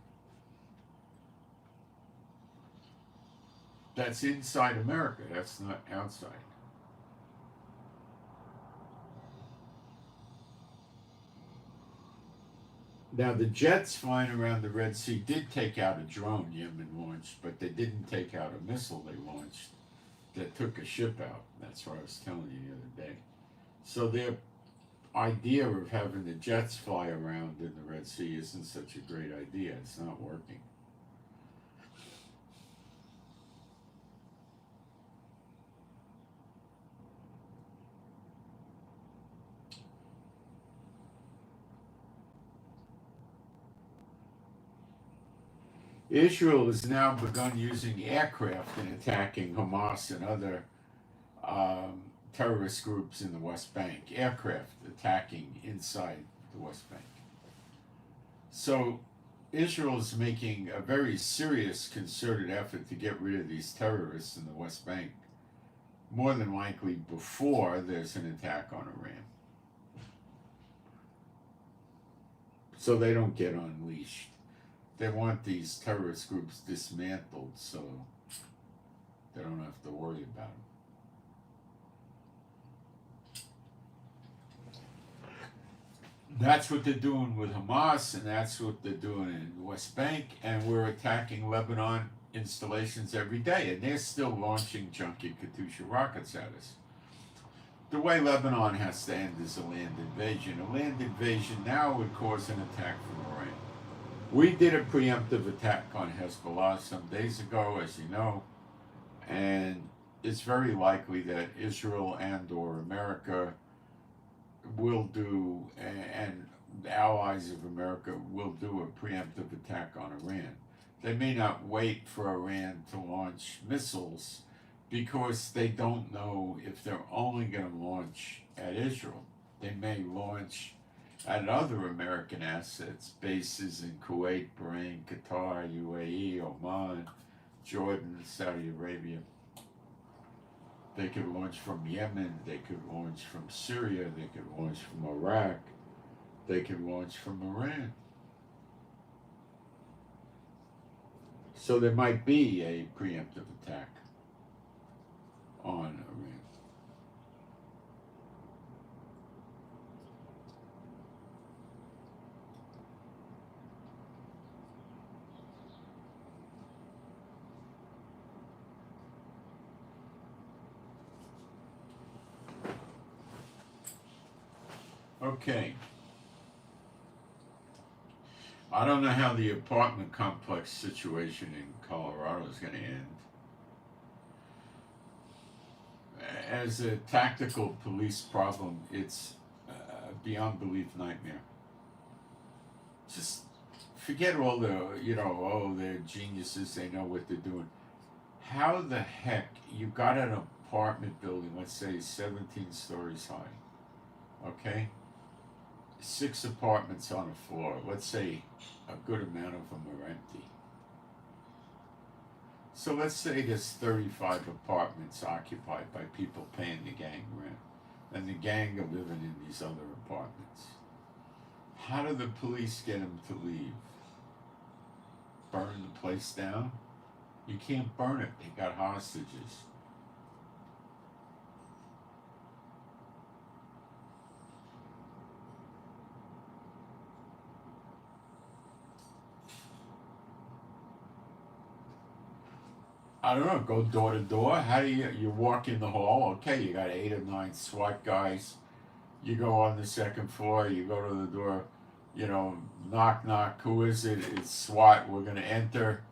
That's inside America, that's not outside. Now, the jets flying around the Red Sea did take out a drone Yemen launched, but they didn't take out a missile they launched that took a ship out. That's what I was telling you the other day. So their idea of having the jets fly around in the Red Sea isn't such a great idea. It's not working. Israel has now begun using aircraft in attacking Hamas and other terrorist groups in the West Bank. Aircraft attacking inside the West Bank. So Israel is making a very serious concerted effort to get rid of these terrorists in the West Bank, more than likely before there's an attack on Iran. So they don't get unleashed. They want these terrorist groups dismantled so they don't have to worry about them. That's what they're doing with Hamas, and that's what they're doing in the West Bank, and we're attacking Lebanon installations every day, and they're still launching junky Katyusha rockets at us. The way Lebanon has to end is a land invasion. A land invasion now would cause an attack from Iran. We did a preemptive attack on Hezbollah some days ago, as you know, and it's very likely that Israel and or America will do, and the allies of America will do a preemptive attack on Iran. They may not wait for Iran to launch missiles because they don't know if they're only going to launch at Israel. They may launch at other American assets, bases in Kuwait, Bahrain, Qatar, UAE, Oman, Jordan, Saudi Arabia. They could launch from Yemen, they could launch from Syria, they could launch from Iraq, they could launch from Iran. So there might be a preemptive attack on Iran. Okay. I don't know how the apartment complex situation in Colorado is going to end. As a tactical police problem, it's a beyond belief nightmare. Just forget all the, oh, they're geniuses, they know what they're doing. How the heck you got an apartment building, let's say 17 stories high, okay? 6 apartments on a floor. Let's say a good amount of them are empty. So let's say there's 35 apartments occupied by people paying the gang rent, and the gang are living in these other apartments. How do the police get them to leave? Burn the place down? You can't burn it. They got hostages. I don't know, go door to door. How do you walk in the hall? Okay, you got 8 or 9 SWAT guys. You go on the second floor, you go to the door, knock, knock, who is it? It's SWAT, we're going to enter.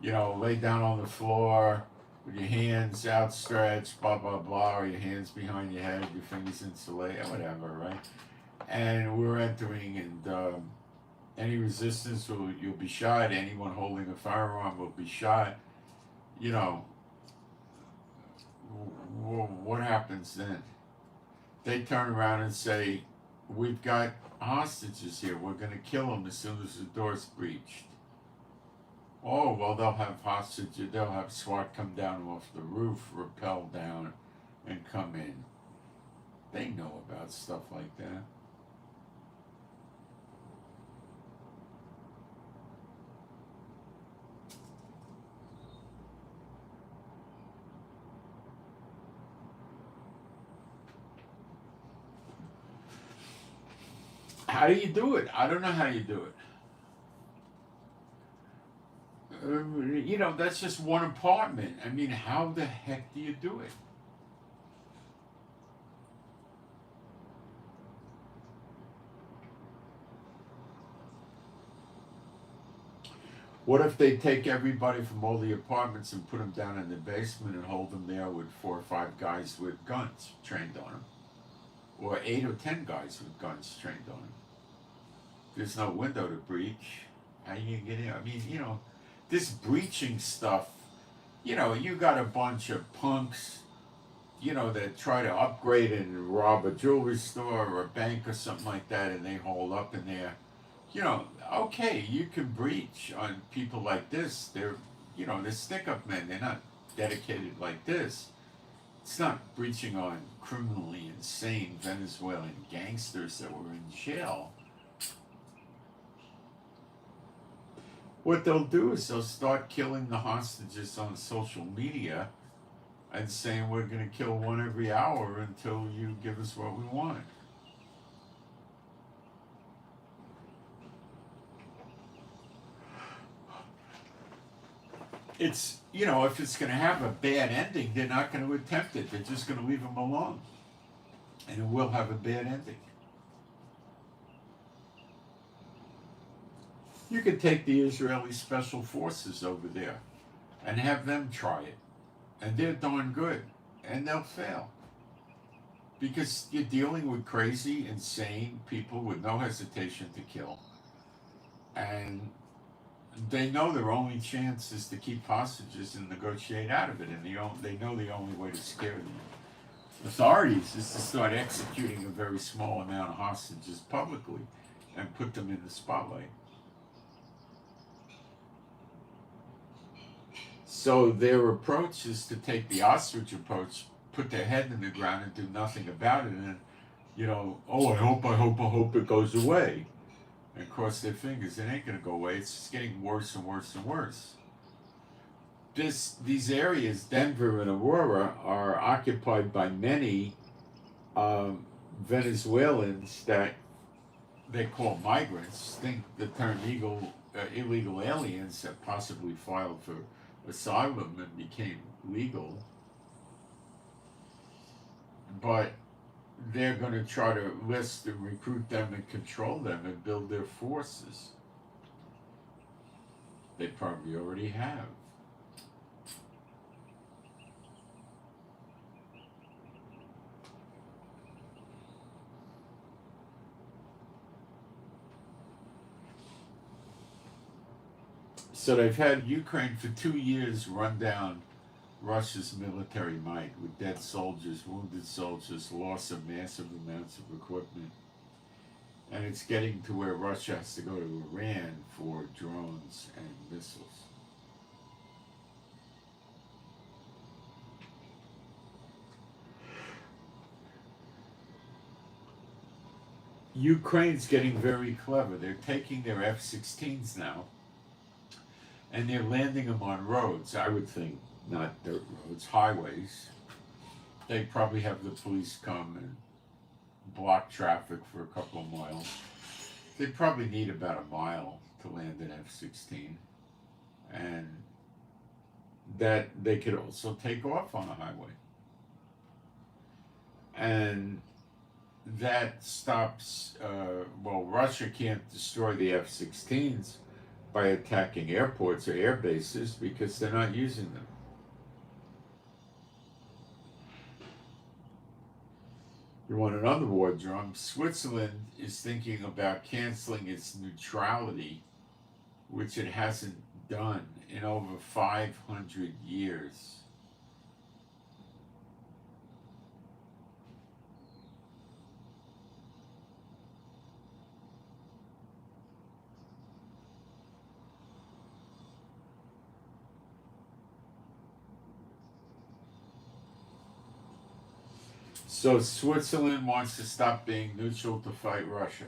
Lay down on the floor with your hands outstretched, blah, blah, blah, or your hands behind your head, your fingers insulated, whatever, right? And we're entering, and any resistance, you'll be shot. Anyone holding a firearm will be shot. What happens then? They turn around and say, we've got hostages here. We're going to kill them as soon as the door's breached. Oh, well, they'll have hostages, they'll have SWAT come down off the roof, rappel down, and come in. They know about stuff like that. How do you do it? I don't know how you do it. That's just one apartment. I mean, how the heck do you do it? What if they take everybody from all the apartments and put them down in the basement and hold them there with 4 or 5 guys with guns trained on them? Or 8 or 10 guys with guns trained on them? There's no window to breach. How you get in? I mean, this breaching stuff, you got a bunch of punks, that try to upgrade and rob a jewelry store or a bank or something like that, and they hole up in there. Okay, you can breach on people like this. They're stick-up men. They're not dedicated like this. It's not breaching on criminally insane Venezuelan gangsters that were in jail. What they'll do is they'll start killing the hostages on social media and saying we're going to kill one every hour until you give us what we want. It's, if it's going to have a bad ending, they're not going to attempt it. They're just going to leave them alone. And it will have a bad ending. You could take the Israeli special forces over there and have them try it. And they're darn good. And they'll fail. Because you're dealing with crazy, insane people with no hesitation to kill. And they know their only chance is to keep hostages and negotiate out of it. And they know the only way to scare the authorities is to start executing a very small amount of hostages publicly and put them in the spotlight. So their approach is to take the ostrich approach, put their head in the ground and do nothing about it, and I hope it goes away, and cross their fingers. It ain't gonna go away. It's just getting worse and worse and worse. These areas, Denver and Aurora, are occupied by many Venezuelans that they call migrants. Think the term illegal aliens that possibly filed for asylum and became legal, but they're going to try to list and recruit them and control them and build their forces. They probably already have. So they've had Ukraine for 2 years run down Russia's military might with dead soldiers, wounded soldiers, loss of massive amounts of equipment. And it's getting to where Russia has to go to Iran for drones and missiles. Ukraine's getting very clever. They're taking their F-16s now, and they're landing them on roads, I would think, not dirt roads, highways. They probably have the police come and block traffic for a couple of miles. They probably need about a mile to land an F-16. And that they could also take off on a highway. And that stops, Russia can't destroy the F-16s by attacking airports or air bases because they're not using them. You want another war drum? Switzerland is thinking about canceling its neutrality, which it hasn't done in over 500 years. So Switzerland wants to stop being neutral to fight Russia.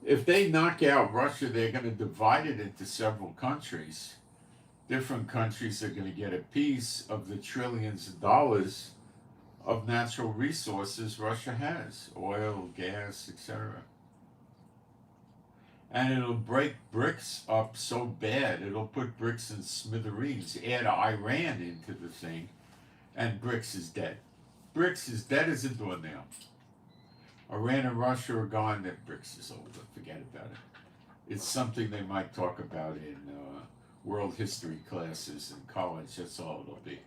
If they knock out Russia, they're going to divide it into several countries. Different countries are going to get a piece of the trillions of dollars of natural resources Russia has, oil, gas, etc. And it'll break BRICS up so bad, it'll put BRICS in smithereens. Add Iran into the thing, and BRICS is dead. BRICS is dead as a doornail. Iran and Russia are gone, that BRICS is over. Forget about it. It's something they might talk about in world history classes in college. That's all it'll be.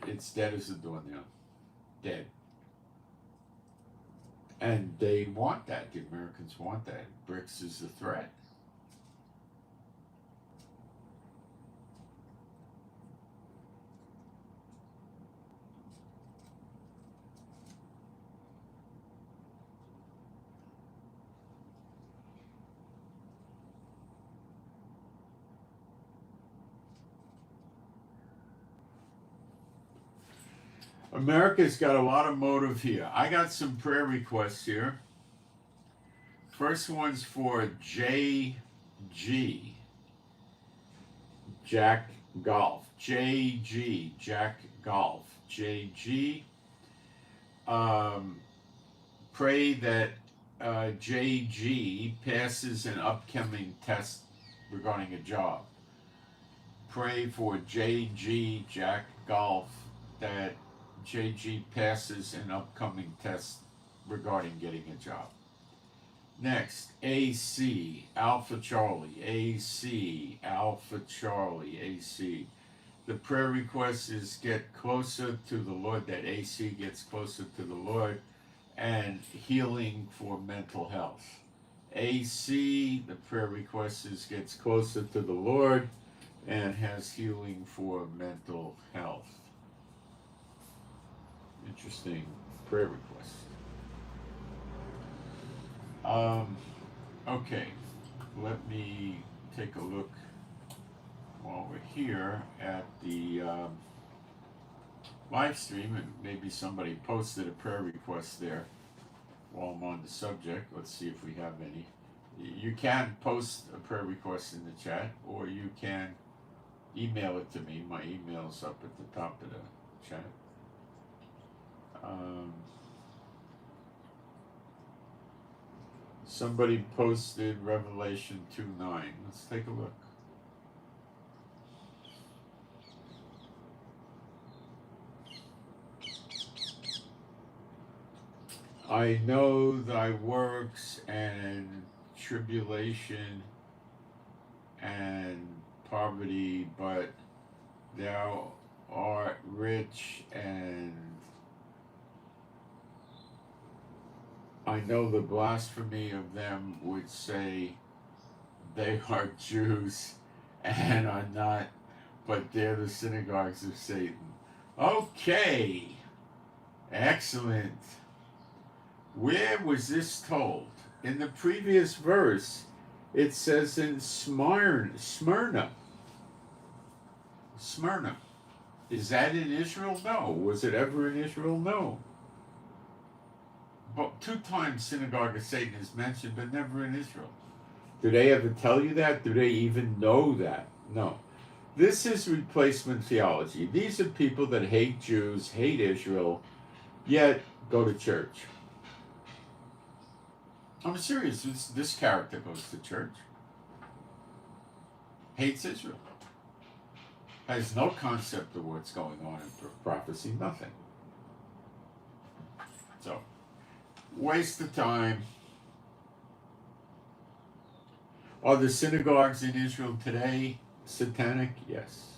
It's dead as a doornail. Dead. And they want that. The Americans want that. BRICS is a threat. America's got a lot of motive here. I got some prayer requests here. First one's for JG, Jack Golf. JG, Jack Golf. JG. Pray that JG passes an upcoming test regarding a job. Pray for JG, Jack Golf, that JG passes an upcoming test regarding getting a job. Next, AC, Alpha Charlie, AC, Alpha Charlie, AC. The prayer request is get closer to the Lord, that AC gets closer to the Lord, and healing for mental health. AC, the prayer request is gets closer to the Lord and has healing for mental health. Interesting prayer request. Okay, let me take a look while we're here at the live stream, and maybe somebody posted a prayer request there while I'm on the subject. Let's see if we have any. You can post a prayer request in the chat, or you can email it to me. My email's up at the top of the chat. Somebody posted Revelation 2:9. Let's take a look. I know thy works and tribulation and poverty, but thou art rich, and I know the blasphemy of them which say they are Jews and are not, but they're the synagogues of Satan. Okay, excellent. Where was this told? In the previous verse, it says in Smyrna. Smyrna. Is that in Israel? No. Was it ever in Israel? No. But 2 times synagogue of Satan is mentioned, but never in Israel. Do they ever tell you that? Do they even know that? No. This is replacement theology. These are people that hate Jews, hate Israel, yet go to church. I'm serious. This character goes to church. Hates Israel. Has no concept of what's going on in prophecy. Nothing. So, waste of time. Are the synagogues in Israel today satanic? Yes.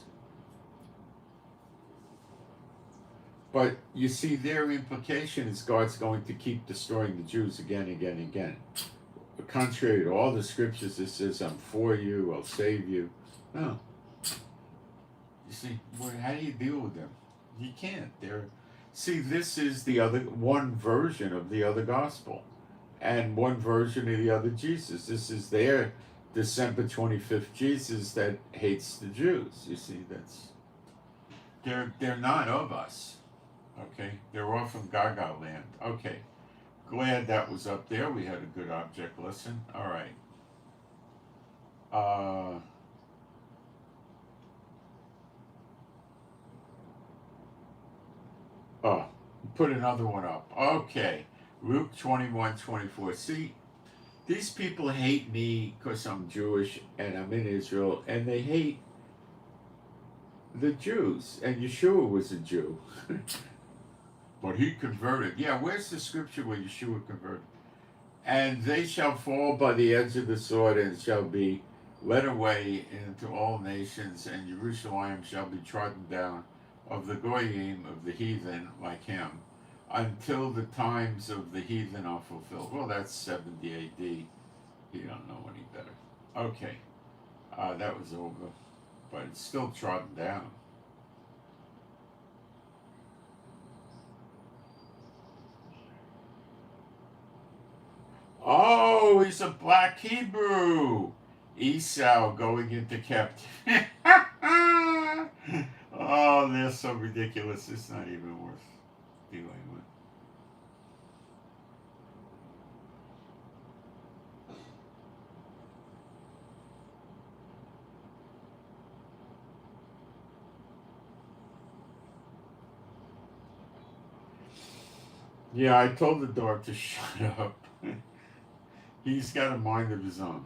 But you see, their implication is God's going to keep destroying the Jews again, again, again. Contrary to all the scriptures that says, I'm for you, I'll save you. No. You see, how do you deal with them? You can't. See, this is the other one version of the other gospel, and one version of the other Jesus. This is their December 25th Jesus that hates the Jews. You see, they're not of us. Okay, they're all from Gaga land. Okay, glad that was up there. We had a good object lesson. All right. Oh, put another one up. Okay, Luke 21:24. See, these people hate me because I'm Jewish and I'm in Israel, and they hate the Jews. And Yeshua was a Jew. But he converted. Yeah, where's the scripture where Yeshua converted? And they shall fall by the edge of the sword and shall be led away into all nations, and Jerusalem shall be trodden down of the goyim of the heathen like him, until the times of the heathen are fulfilled. Well, that's 70 AD. You don't know any better. Okay, that was over, but it's still trodden down. Oh, he's a black Hebrew. Esau going into captivity. Oh, they're so ridiculous. It's not even worth dealing with. Yeah, I told the dog to shut up. He's got a mind of his own.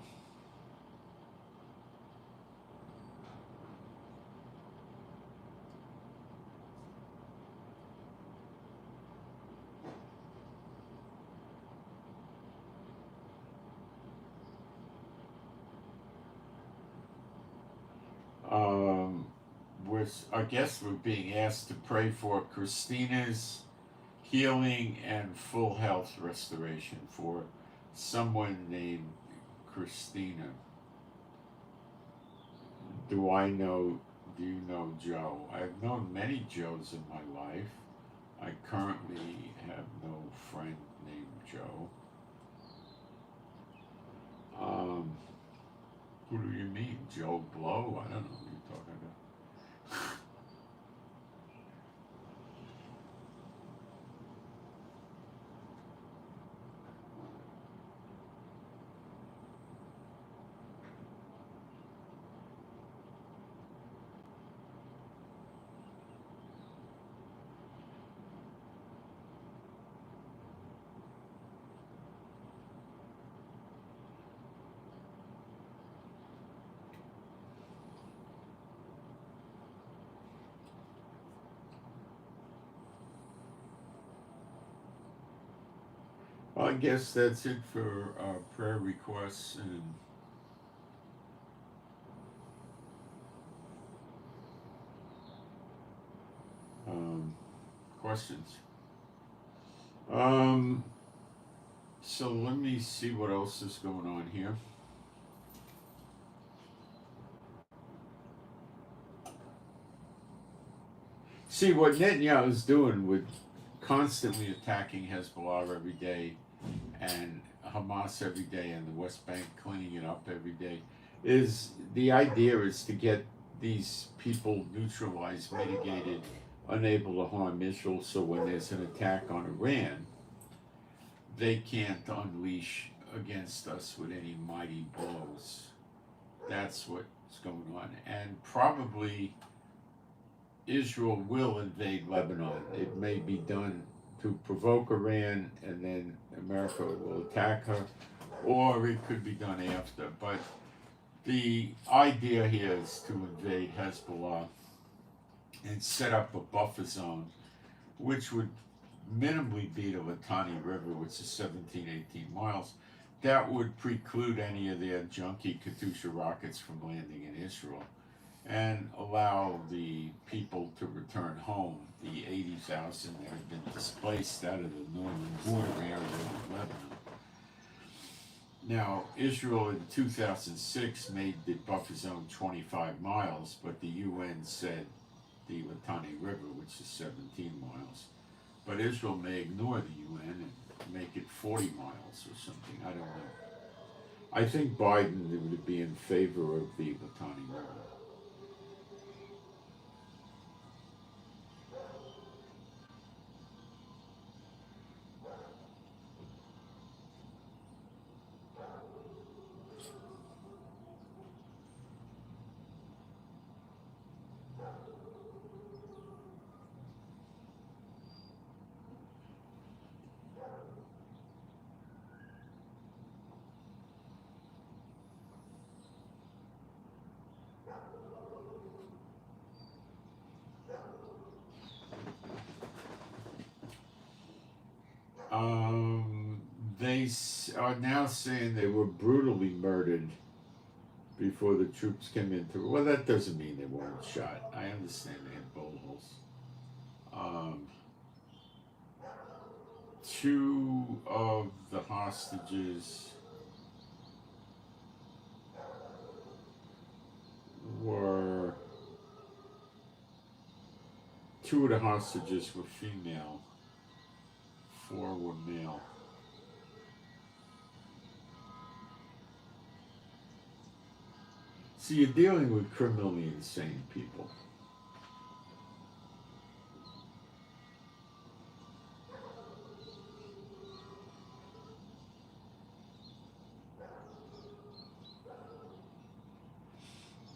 I guess we're being asked to pray for Christina's healing and full health restoration for someone named Christina. Do you know Joe? I've known many Joes in my life. I currently have no friend named Joe. Who do you mean? Joe Blow? I don't know who you're talking about. Well, I guess that's it for prayer requests and questions. So let me see what else is going on here. See what Netanyahu is doing with constantly attacking Hezbollah every day and Hamas every day and the West Bank cleaning it up every day is the idea is to get these people neutralized, mitigated, unable to harm Israel, so when there's an attack on Iran, they can't unleash against us with any mighty blows. That's what's going on. And probably Israel will invade Lebanon. It may be done to provoke Iran and then America will attack her, or it could be done after. But the idea here is to invade Hezbollah and set up a buffer zone, which would minimally be the Litani River, which is 17, 18 miles. That would preclude any of their junky Katyusha rockets from landing in Israel and allow the people to return home, the 80,000 that have been displaced out of the northern border area of Lebanon. Now, Israel in 2006 made the buffer zone 25 miles, but the UN said the Litani River, which is 17 miles. But Israel may ignore the UN and make it 40 miles or something. I don't know. I think Biden would be in favor of the Litani River. They are now saying they were brutally murdered before the troops came into. Well, that doesn't mean they weren't shot. I understand they had bullet holes. Two of the hostages were. Two of the hostages were female. 4 were male. So you're dealing with criminally insane people.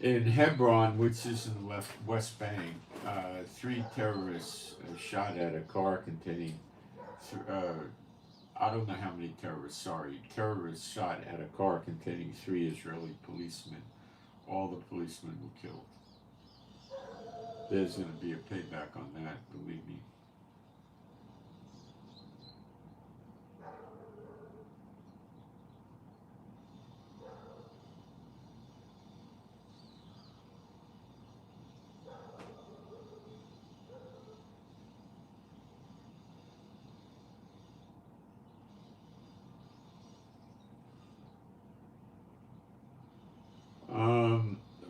In Hebron, which is in the West Bank, 3 terrorists shot at a car containing, I don't know how many terrorists, terrorists shot at a car containing 3 Israeli policemen. All the policemen were killed. There's going to be a payback on that, believe me.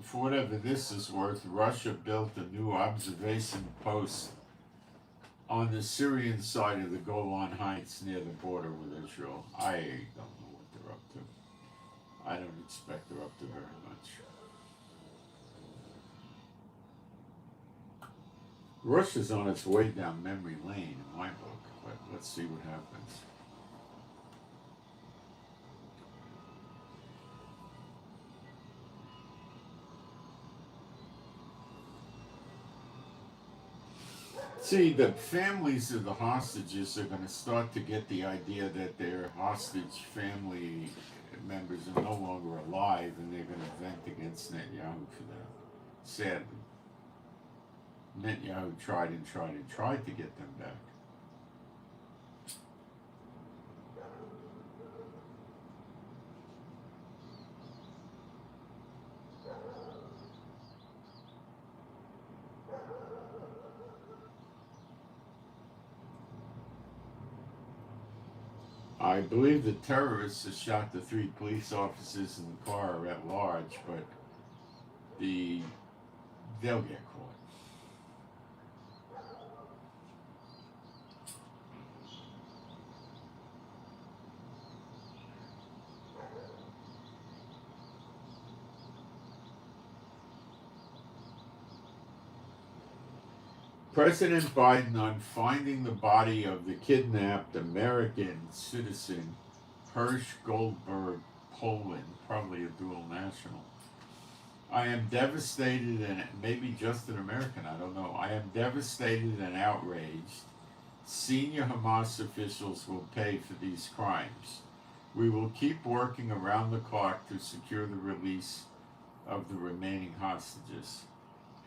For whatever this is worth, Russia built a new observation post on the Syrian side of the Golan Heights near the border with Israel. I don't know what they're up to. I don't expect they're up to very much. Russia's on its way down memory lane in my book, but let's see what happens. See, the families of the hostages are going to start to get the idea that their hostage family members are no longer alive, and they're going to vent against Netanyahu for that. Sadly, Netanyahu tried to get them back. I believe the terrorists that shot the 3 police officers in the car are at large, but they'll get caught. President Biden on finding the body of the kidnapped American citizen Hirsch Goldberg, Poland, probably a dual national. I am devastated, and maybe just an American, I don't know. I am devastated and outraged. Senior Hamas officials will pay for these crimes. We will keep working around the clock to secure the release of the remaining hostages.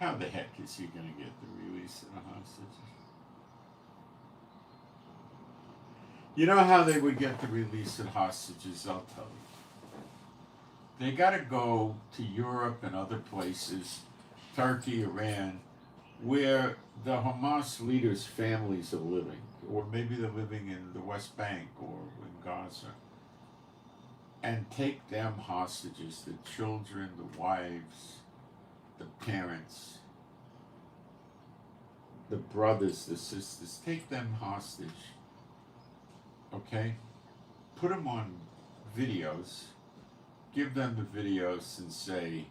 How the heck is he going to get the release of the hostages? You know how they would get the release of hostages, I'll tell you. They got to go to Europe and other places, Turkey, Iran, where the Hamas leaders' families are living, or maybe they're living in the West Bank or in Gaza, and take them hostages, the children, the wives, the parents, the brothers, the sisters, take them hostage, okay? Put them on videos give them the videos and say,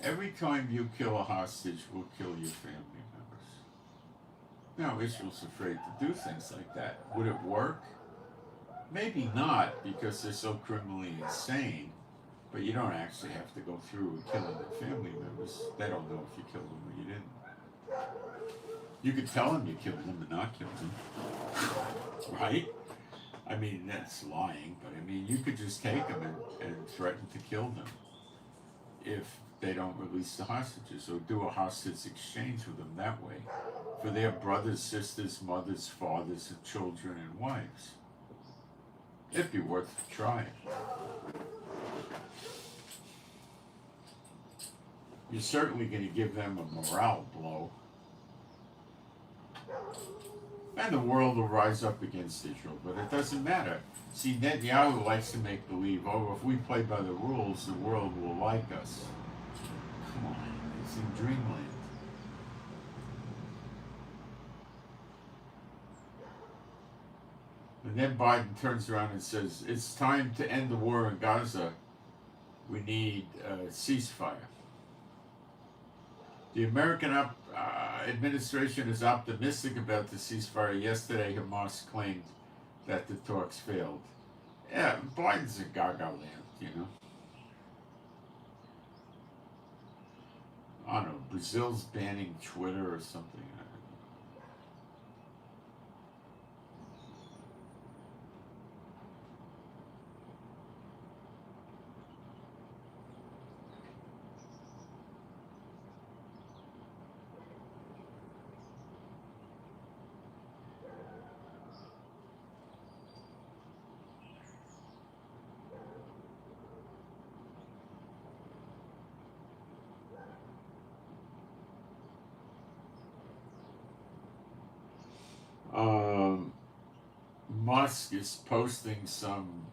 every time you kill a hostage, we'll kill your family members. Now, Israel's afraid to do things like that. Would it work? Maybe not, because they're so criminally insane. But you don't actually have to go through with killing their family members. They don't know if you killed them or you didn't. You could tell them you killed them and not kill them. Right? I mean, that's lying, but I mean, you could just take them and threaten to kill them if they don't release the hostages, or do a hostage exchange with them that way for their brothers, sisters, mothers, fathers, and children and wives. It'd be worth a try. You're certainly going to give them a morale blow. And the world will rise up against Israel, but it doesn't matter. See, Netanyahu likes to make believe, oh, if we play by the rules, the world will like us. Come on, it's in dreamland. And then Biden turns around and says, it's time to end the war in Gaza. We need a ceasefire. The American administration is optimistic about the ceasefire. Yesterday, Hamas claimed that the talks failed. Yeah, Biden's a gaga land, you know. I don't know, Brazil's banning Twitter or something. Musk is posting some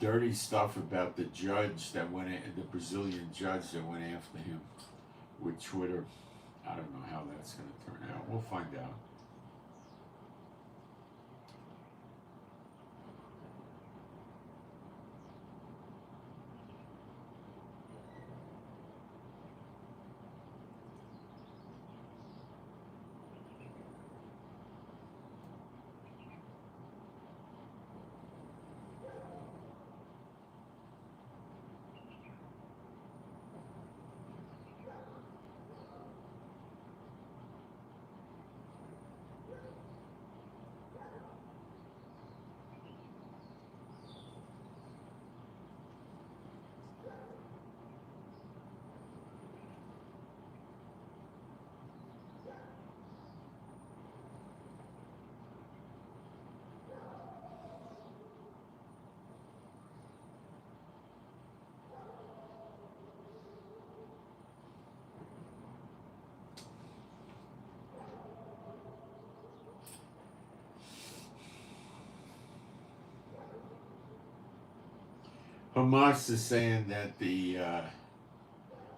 dirty stuff about the judge that went, the Brazilian judge that went after him with Twitter. I don't know how that's going to turn out. We'll find out. Hamas is saying that the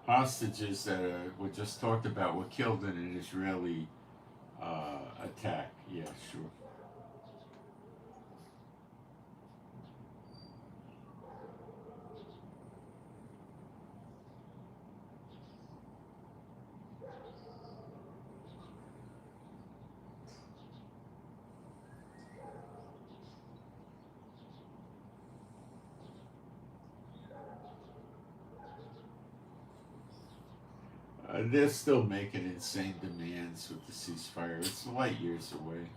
hostages that were just talked about were killed in an Israeli attack. Yeah, sure. They're still making insane demands with the ceasefire. It's light years away.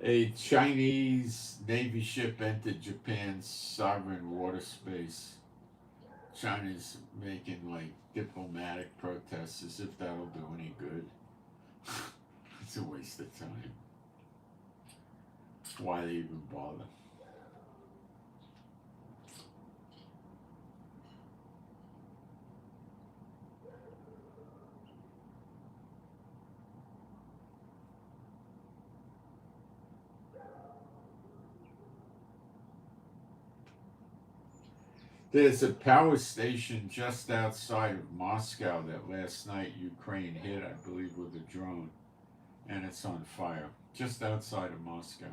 A Chinese Navy ship entered Japan's sovereign water space. China's making like diplomatic protests as if that'll do any good. It's a waste of time. Why they even bother? There's a power station just outside of Moscow that last night Ukraine hit, I believe, with a drone, and it's on fire just outside of Moscow.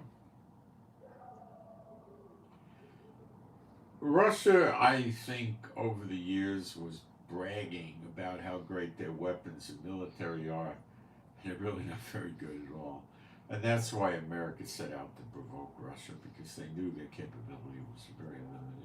Russia, I think, over the years was bragging about how great their weapons and military are. They're really not very good at all. And that's why America set out to provoke Russia, because they knew their capability was very limited.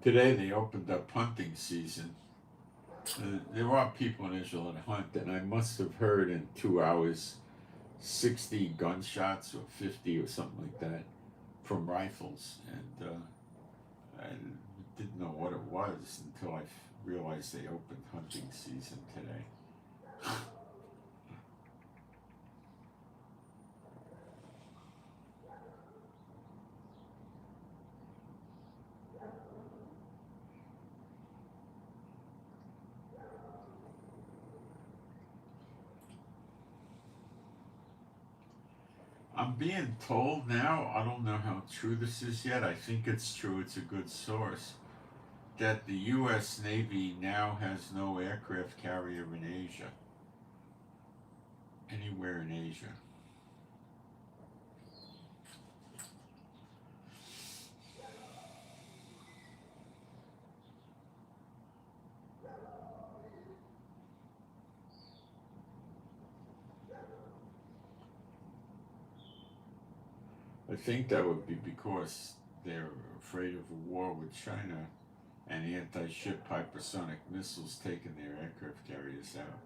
Today they opened up hunting season. There are people in Israel that hunt, and I must have heard in 2 hours 60 gunshots or 50 or something like that from rifles. And I didn't know what it was until I realized they opened hunting season today. I'm being told now, I don't know how true this is yet, I think it's true, it's a good source, that the U.S. Navy now has no aircraft carrier in Asia. Anywhere in Asia. I think that would be because they're afraid of a war with China and anti-ship hypersonic missiles taking their aircraft carriers out.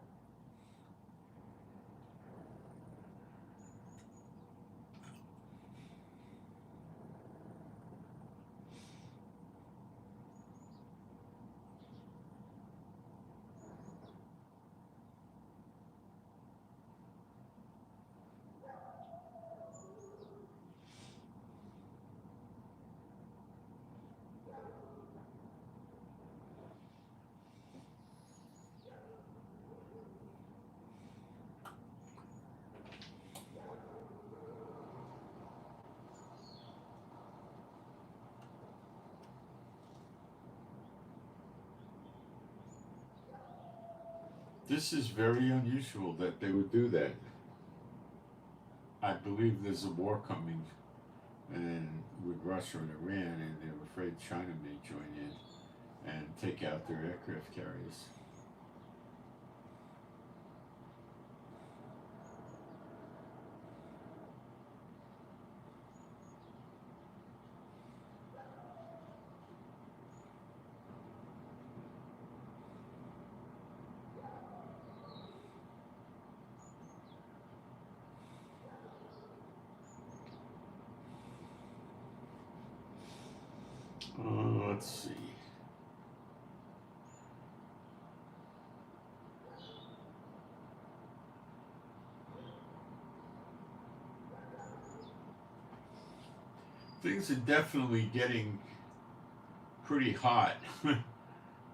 This is very unusual that they would do that. I believe there's a war coming and with Russia and Iran, and they're afraid China may join in and take out their aircraft carriers. Let's see. Things are definitely getting pretty hot.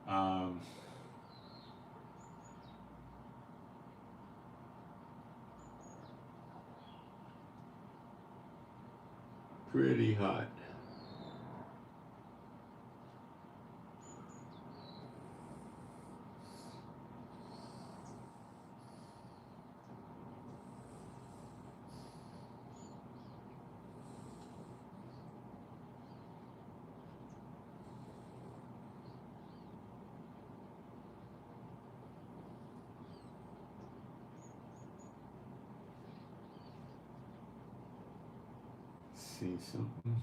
um, pretty hot. See something.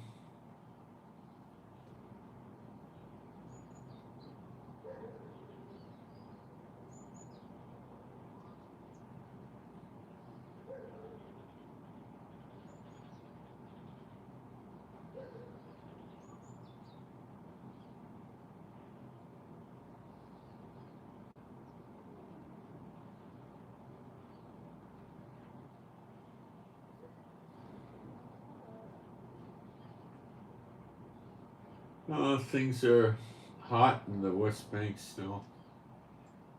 Things are hot in the West Bank still.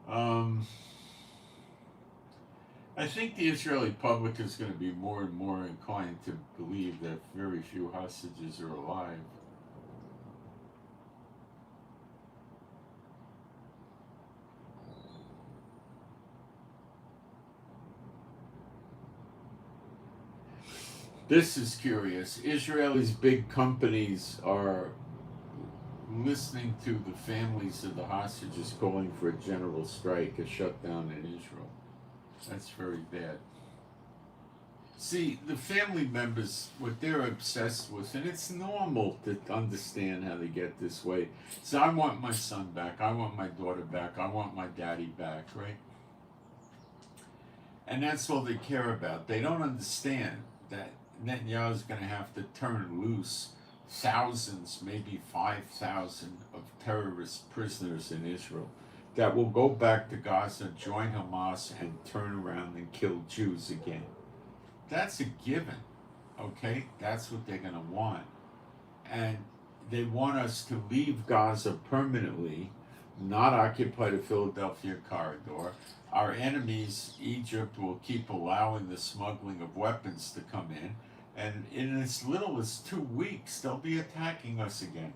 I think the Israeli public is going to be more and more inclined to believe that very few hostages are alive. This is curious. Israel's big companies are listening to the families of the hostages calling for a general strike, a shutdown in Israel. That's very bad. See, the family members, what they're obsessed with, and it's normal to understand how they get this way. So I want my son back, I want my daughter back, I want my daddy back, right? And that's all they care about. They don't understand that Netanyahu is going to have to turn loose thousands, maybe 5,000 of terrorist prisoners in Israel that will go back to Gaza, join Hamas, and turn around and kill Jews again. That's a given, okay? That's what they're going to want. And they want us to leave Gaza permanently, not occupy the Philadelphia corridor. Our enemies, Egypt, will keep allowing the smuggling of weapons to come in. And in as little as 2 weeks, they'll be attacking us again.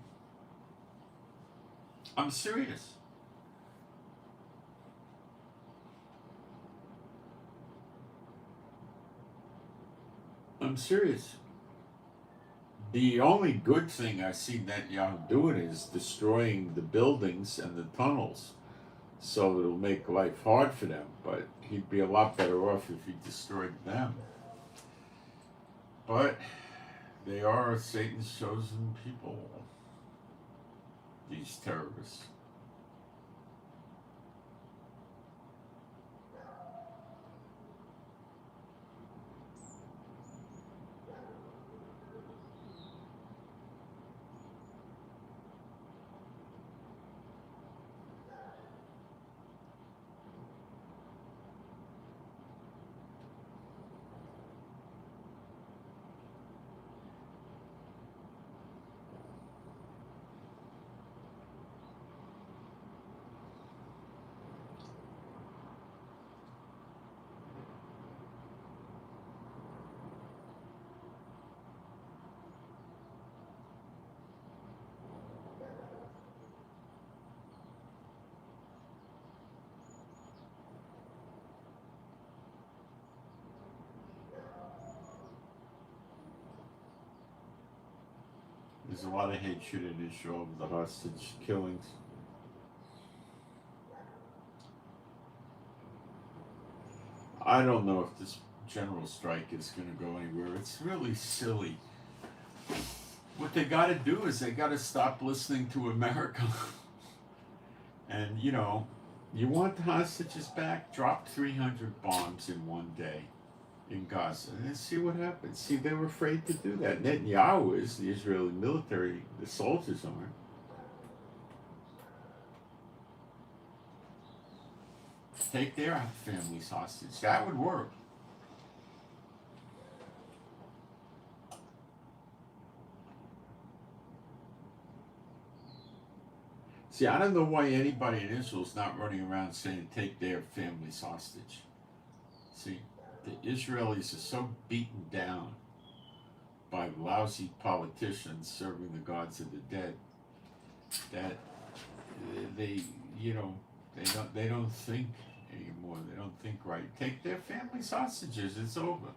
I'm serious. I'm serious. The only good thing I see Netanyahu doing is destroying the buildings and the tunnels. So it'll make life hard for them, but he'd be a lot better off if he destroyed them. But they are Satan's chosen people, these terrorists. There's a lot of hatred in Israel over the hostage killings. I don't know if this general strike is going to go anywhere. It's really silly. What they got to do is they got to stop listening to America. And, you know, you want the hostages back? Drop 300 bombs in one day in Gaza and see what happens. See, they were afraid to do that. Netanyahu is, the Israeli military, the soldiers aren't. Take their families hostage. That would work. See, I don't know why anybody in Israel is not running around saying take their families hostage. See, the Israelis are so beaten down by lousy politicians serving the gods of the dead that they, you know, they don't think anymore. They don't think right. Take their families hostages. It's over.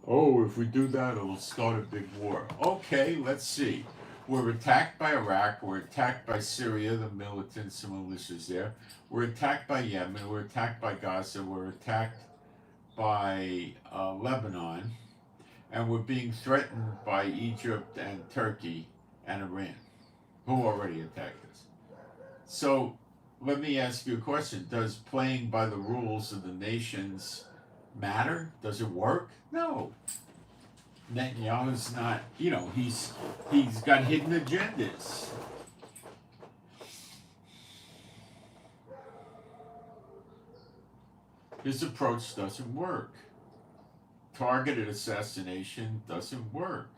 Oh, if we do that, it'll start a big war. Okay, let's see. We're attacked by Iraq. We're attacked by Syria, the militants and militias there. We're attacked by Yemen. We're attacked by Gaza. We're attacked by Lebanon. And we're being threatened by Egypt and Turkey and Iran, who already attacked us. So let me ask you a question. Does playing by the rules of the nations matter? Does it work? No. Netanyahu's not, you know, he's got hidden agendas. His approach doesn't work. targeted assassination doesn't work.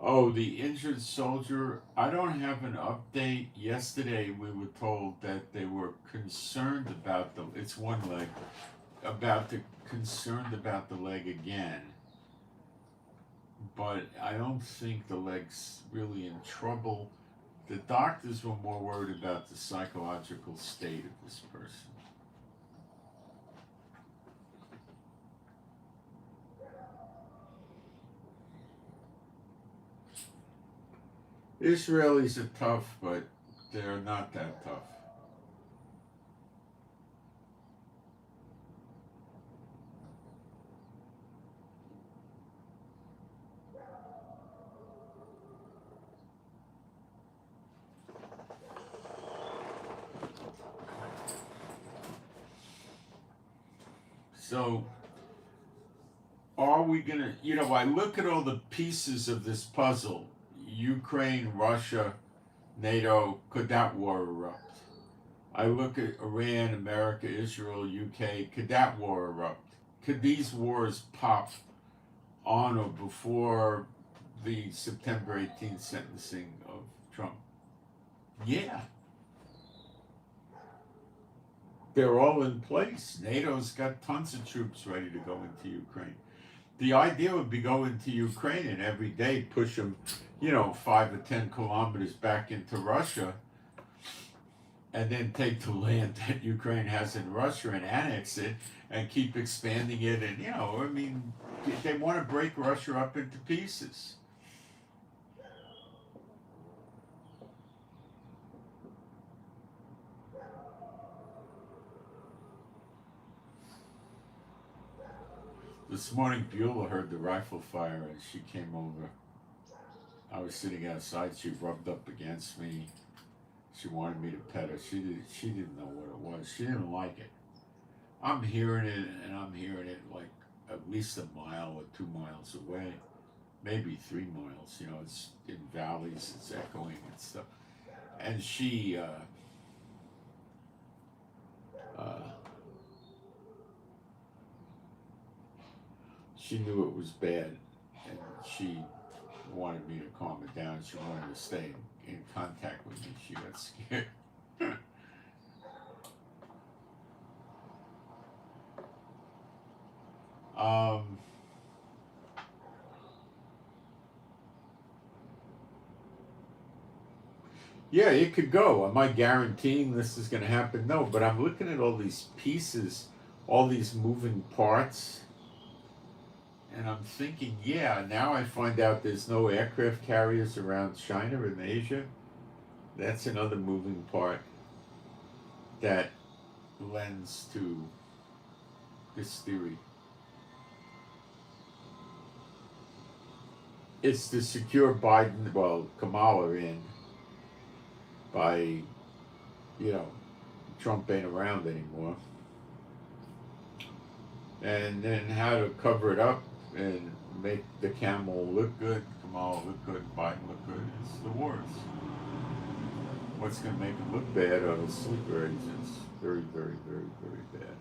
Oh, the injured soldier, I don't have an update. Yesterday we were told that they were concerned about it's one leg, concerned about the leg again. But I don't think the leg's really in trouble. The doctors were more worried about the psychological state of this person. Israelis are tough, but they're not that tough. So, are we gonna, I look at all the pieces of this puzzle: Ukraine, Russia, NATO, could that war erupt? I look at Iran, America, Israel, UK, could that war erupt? Could these wars pop on or before the September 18th sentencing of Trump? Yeah. They're all in place. NATO's got tons of troops ready to go into Ukraine. The idea would be go into Ukraine and every day push them, 5 or 10 kilometers back into Russia, and then take the land that Ukraine has in Russia and annex it and keep expanding it. And, they want to break Russia up into pieces. This morning, Beulah heard the rifle fire and she came over. I was sitting outside. She rubbed up against me. She wanted me to pet her. She didn't know what it was. She didn't like it. I'm hearing it, and I'm hearing it like at least a mile or 2 miles away, maybe 3 miles. It's in valleys. It's echoing and stuff. And she knew it was bad, and she wanted me to calm her down. She wanted to stay in contact with me. She got scared. Yeah, it could go. Am I guaranteeing this is going to happen? No, but I'm looking at all these pieces, all these moving parts, and I'm thinking, yeah, now I find out there's no aircraft carriers around China and Asia. That's another moving part that lends to this theory. It's to secure Kamala in by, Trump ain't around anymore. And then how to cover it up and make the camel look good, Kamala look good, Biden look good, is the wars. What's going to make them look bad are the sleeper agents. Very, very, very, very bad.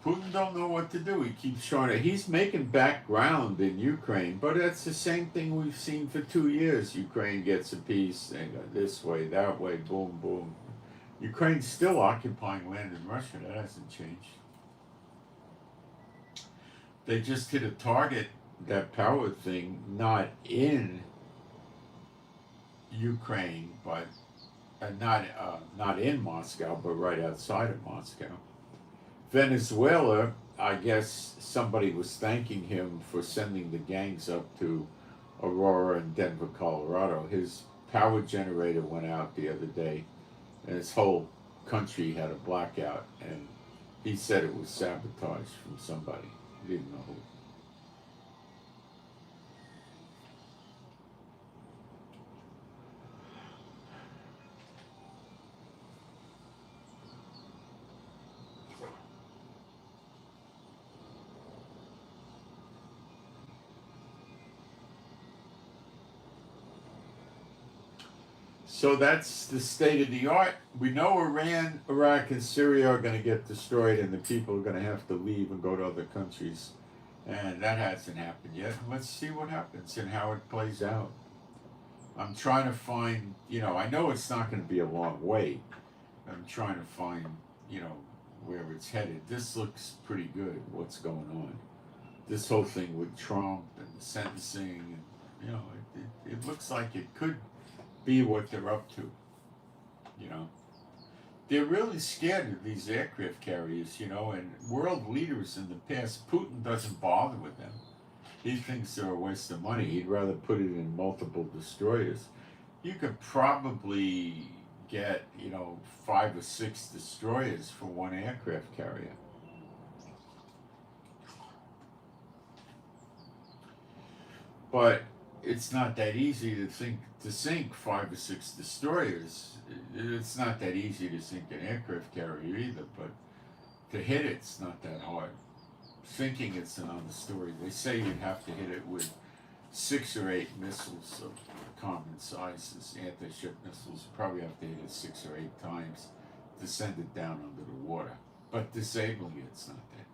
Putin don't know what to do. He keeps trying to. He's making back ground in Ukraine, but that's the same thing we've seen for 2 years. Ukraine gets a piece, and this way, that way, boom, boom. Ukraine's still occupying land in Russia. That hasn't changed. They just hit a target, that power thing, not in Ukraine, but not in Moscow, but right outside of Moscow. Venezuela, I guess somebody was thanking him for sending the gangs up to Aurora and Denver, Colorado. His power generator went out the other day, and his whole country had a blackout, and he said it was sabotage from somebody. He didn't know who. So that's the state of the art. We know Iran, Iraq, and Syria are going to get destroyed, and the people are going to have to leave and go to other countries. And that hasn't happened yet. Let's see what happens and how it plays out. I'm trying to find, I know it's not going to be a long wait. I'm trying to find, where it's headed. This looks pretty good, what's going on. This whole thing with Trump and the sentencing, and, it looks like it could be what they're up to, They're really scared of these aircraft carriers, and world leaders in the past, Putin doesn't bother with them. He thinks they're a waste of money. He'd rather put it in multiple destroyers. You could probably get, 5 or 6 destroyers for one aircraft carrier. But it's not that easy to sink 5 or 6 destroyers. It's not that easy to sink an aircraft carrier either, but to hit it's not that hard. Sinking it's another story. They say you'd have to hit it with 6 or 8 missiles of common sizes, anti-ship missiles. You probably have to hit it 6 or 8 times to send it down under the water. But disabling it's not that difficult.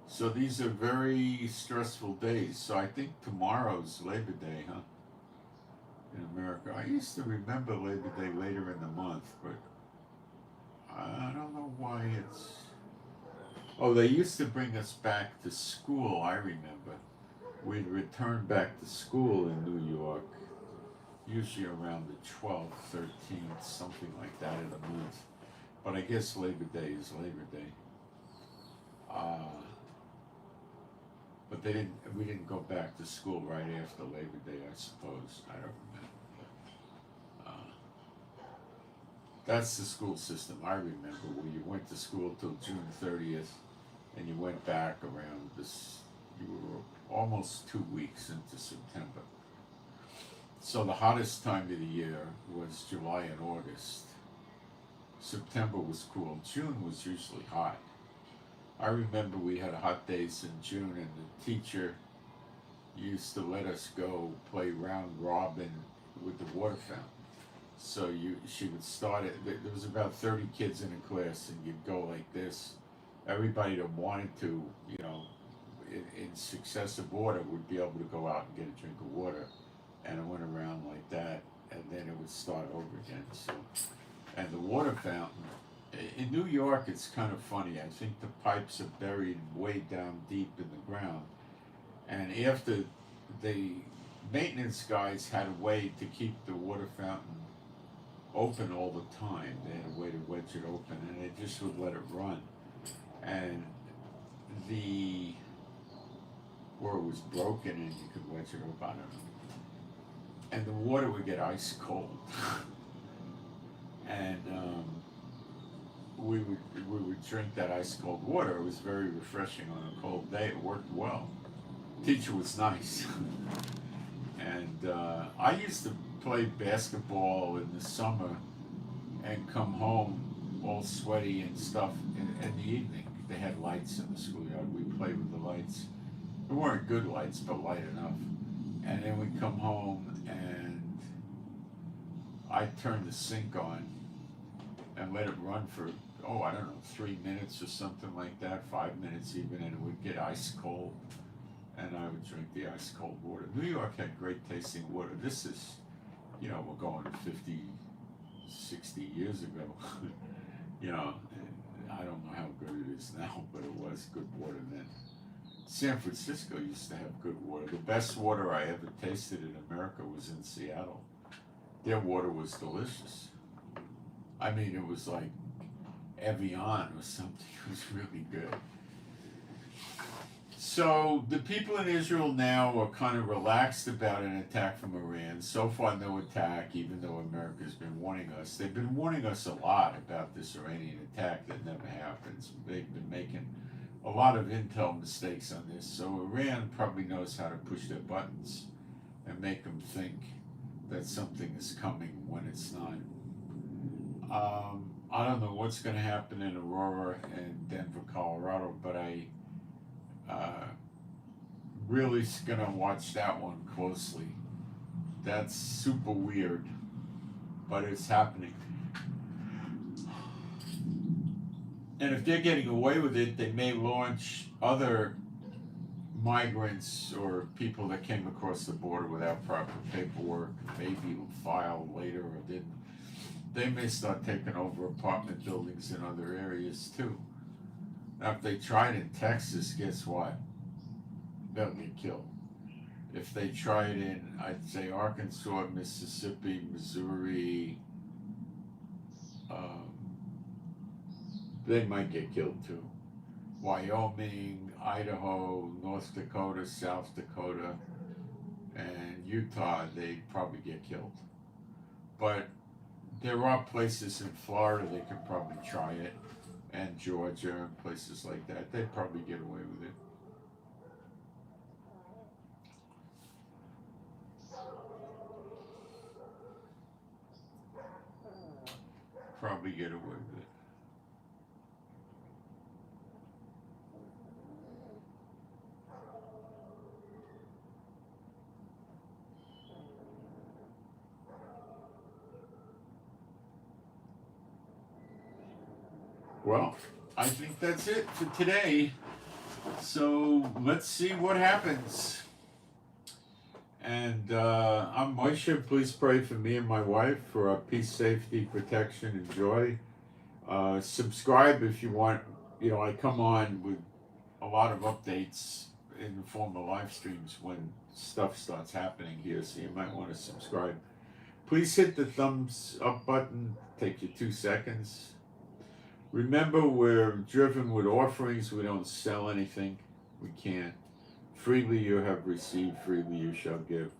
So these are very stressful days. So I think tomorrow's Labor Day, huh? In America. I used to remember Labor Day later in the month, but I don't know why it's... Oh, they used to bring us back to school, I remember. We'd return back to school in New York, usually around the 12th, 13th, something like that in a month. But I guess Labor Day is Labor Day. But we didn't go back to school right after Labor Day, I suppose. I don't remember. That's the school system I remember, where you went to school till June 30th, and you went back around you were almost 2 weeks into September. So the hottest time of the year was July and August. September was cool. June was usually hot. I remember we had hot days in June, and the teacher used to let us go play round robin with the water fountain. So she would start it. There was about 30 kids in a class, and you'd go like this. Everybody that wanted to, in successive order, would be able to go out and get a drink of water, and it went around like that, and then it would start over again. So, and the water fountain. In New York, it's kind of funny. I think the pipes are buried way down deep in the ground. And after the maintenance guys had a way to keep the water fountain open all the time, they had a way to wedge it open, and they just would let it run. And or it was broken and you could wedge it open, I don't know. And the water would get ice cold. And we would drink that ice cold water. It was very refreshing on a cold day. It worked well. Teacher was nice. And I used to play basketball in the summer and come home all sweaty and stuff in the evening. They had lights in the schoolyard. We played with the lights. They weren't good lights, but light enough. And then we'd come home and I'd turn the sink on and let it run for, 3 minutes or something like that, 5 minutes even, and it would get ice cold, and I would drink the ice cold water. New York had great tasting water. This is, we're going 50, 60 years ago. I don't know how good it is now, but it was good water then. San Francisco used to have good water. The best water I ever tasted in America was in Seattle. Their water was delicious. I mean, it was like Evian or something. It was really good. So the people in Israel now are kind of relaxed about an attack from Iran. So far, no attack, even though America's been warning us. They've been warning us a lot about this Iranian attack that never happens. They've been making a lot of intel mistakes on this. So Iran probably knows how to push their buttons and make them think that something is coming when it's not. I don't know what's going to happen in Aurora and Denver, Colorado, but I really going to watch that one closely. That's super weird, but it's happening. And if they're getting away with it, they may launch other migrants or people that came across the border without proper paperwork, maybe filed later or didn't. They may start taking over apartment buildings in other areas too. Now, if they tried in Texas, guess what? They'll get killed. If they tried in, I'd say, Arkansas, Mississippi, Missouri, they might get killed too. Wyoming, Idaho, North Dakota, South Dakota, and Utah, they probably get killed. But there are places in Florida they could probably try it, and Georgia and places like that. They'd probably get away with it. Probably get away with it. Well, I think that's it for today. So let's see what happens. And I'm Moshe. Please pray for me and my wife for our peace, safety, protection, and joy. Subscribe if you want. You know, I come on with a lot of updates in the form of live streams when stuff starts happening here, so you might want to subscribe. Please hit the thumbs up button. Take you 2 seconds. Remember, we're driven with offerings. We don't sell anything. We can't. Freely you have received, freely you shall give.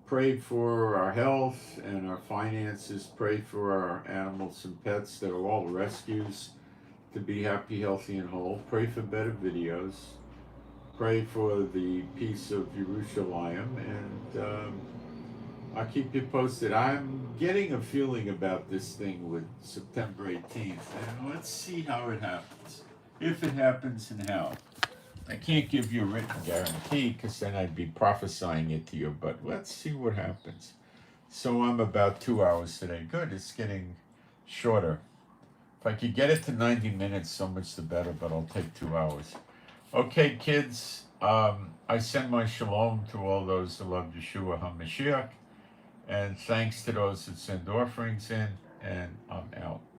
Pray for our health and our finances. Pray for our animals and pets that are all rescues to be happy, healthy, and whole. Pray for better videos. Pray for the peace of Jerusalem, and I'll keep you posted. I'm getting a feeling about this thing with September 18th, and let's see how it happens. If it happens, and how. I can't give you a written guarantee because then I'd be prophesying it to you, but let's see what happens. So I'm about 2 hours today. Good, it's getting shorter. If I could get it to 90 minutes, so much the better, but I'll take 2 hours. Okay, kids, I send my shalom to all those who love Yeshua HaMashiach, and thanks to those that send offerings in, and I'm out.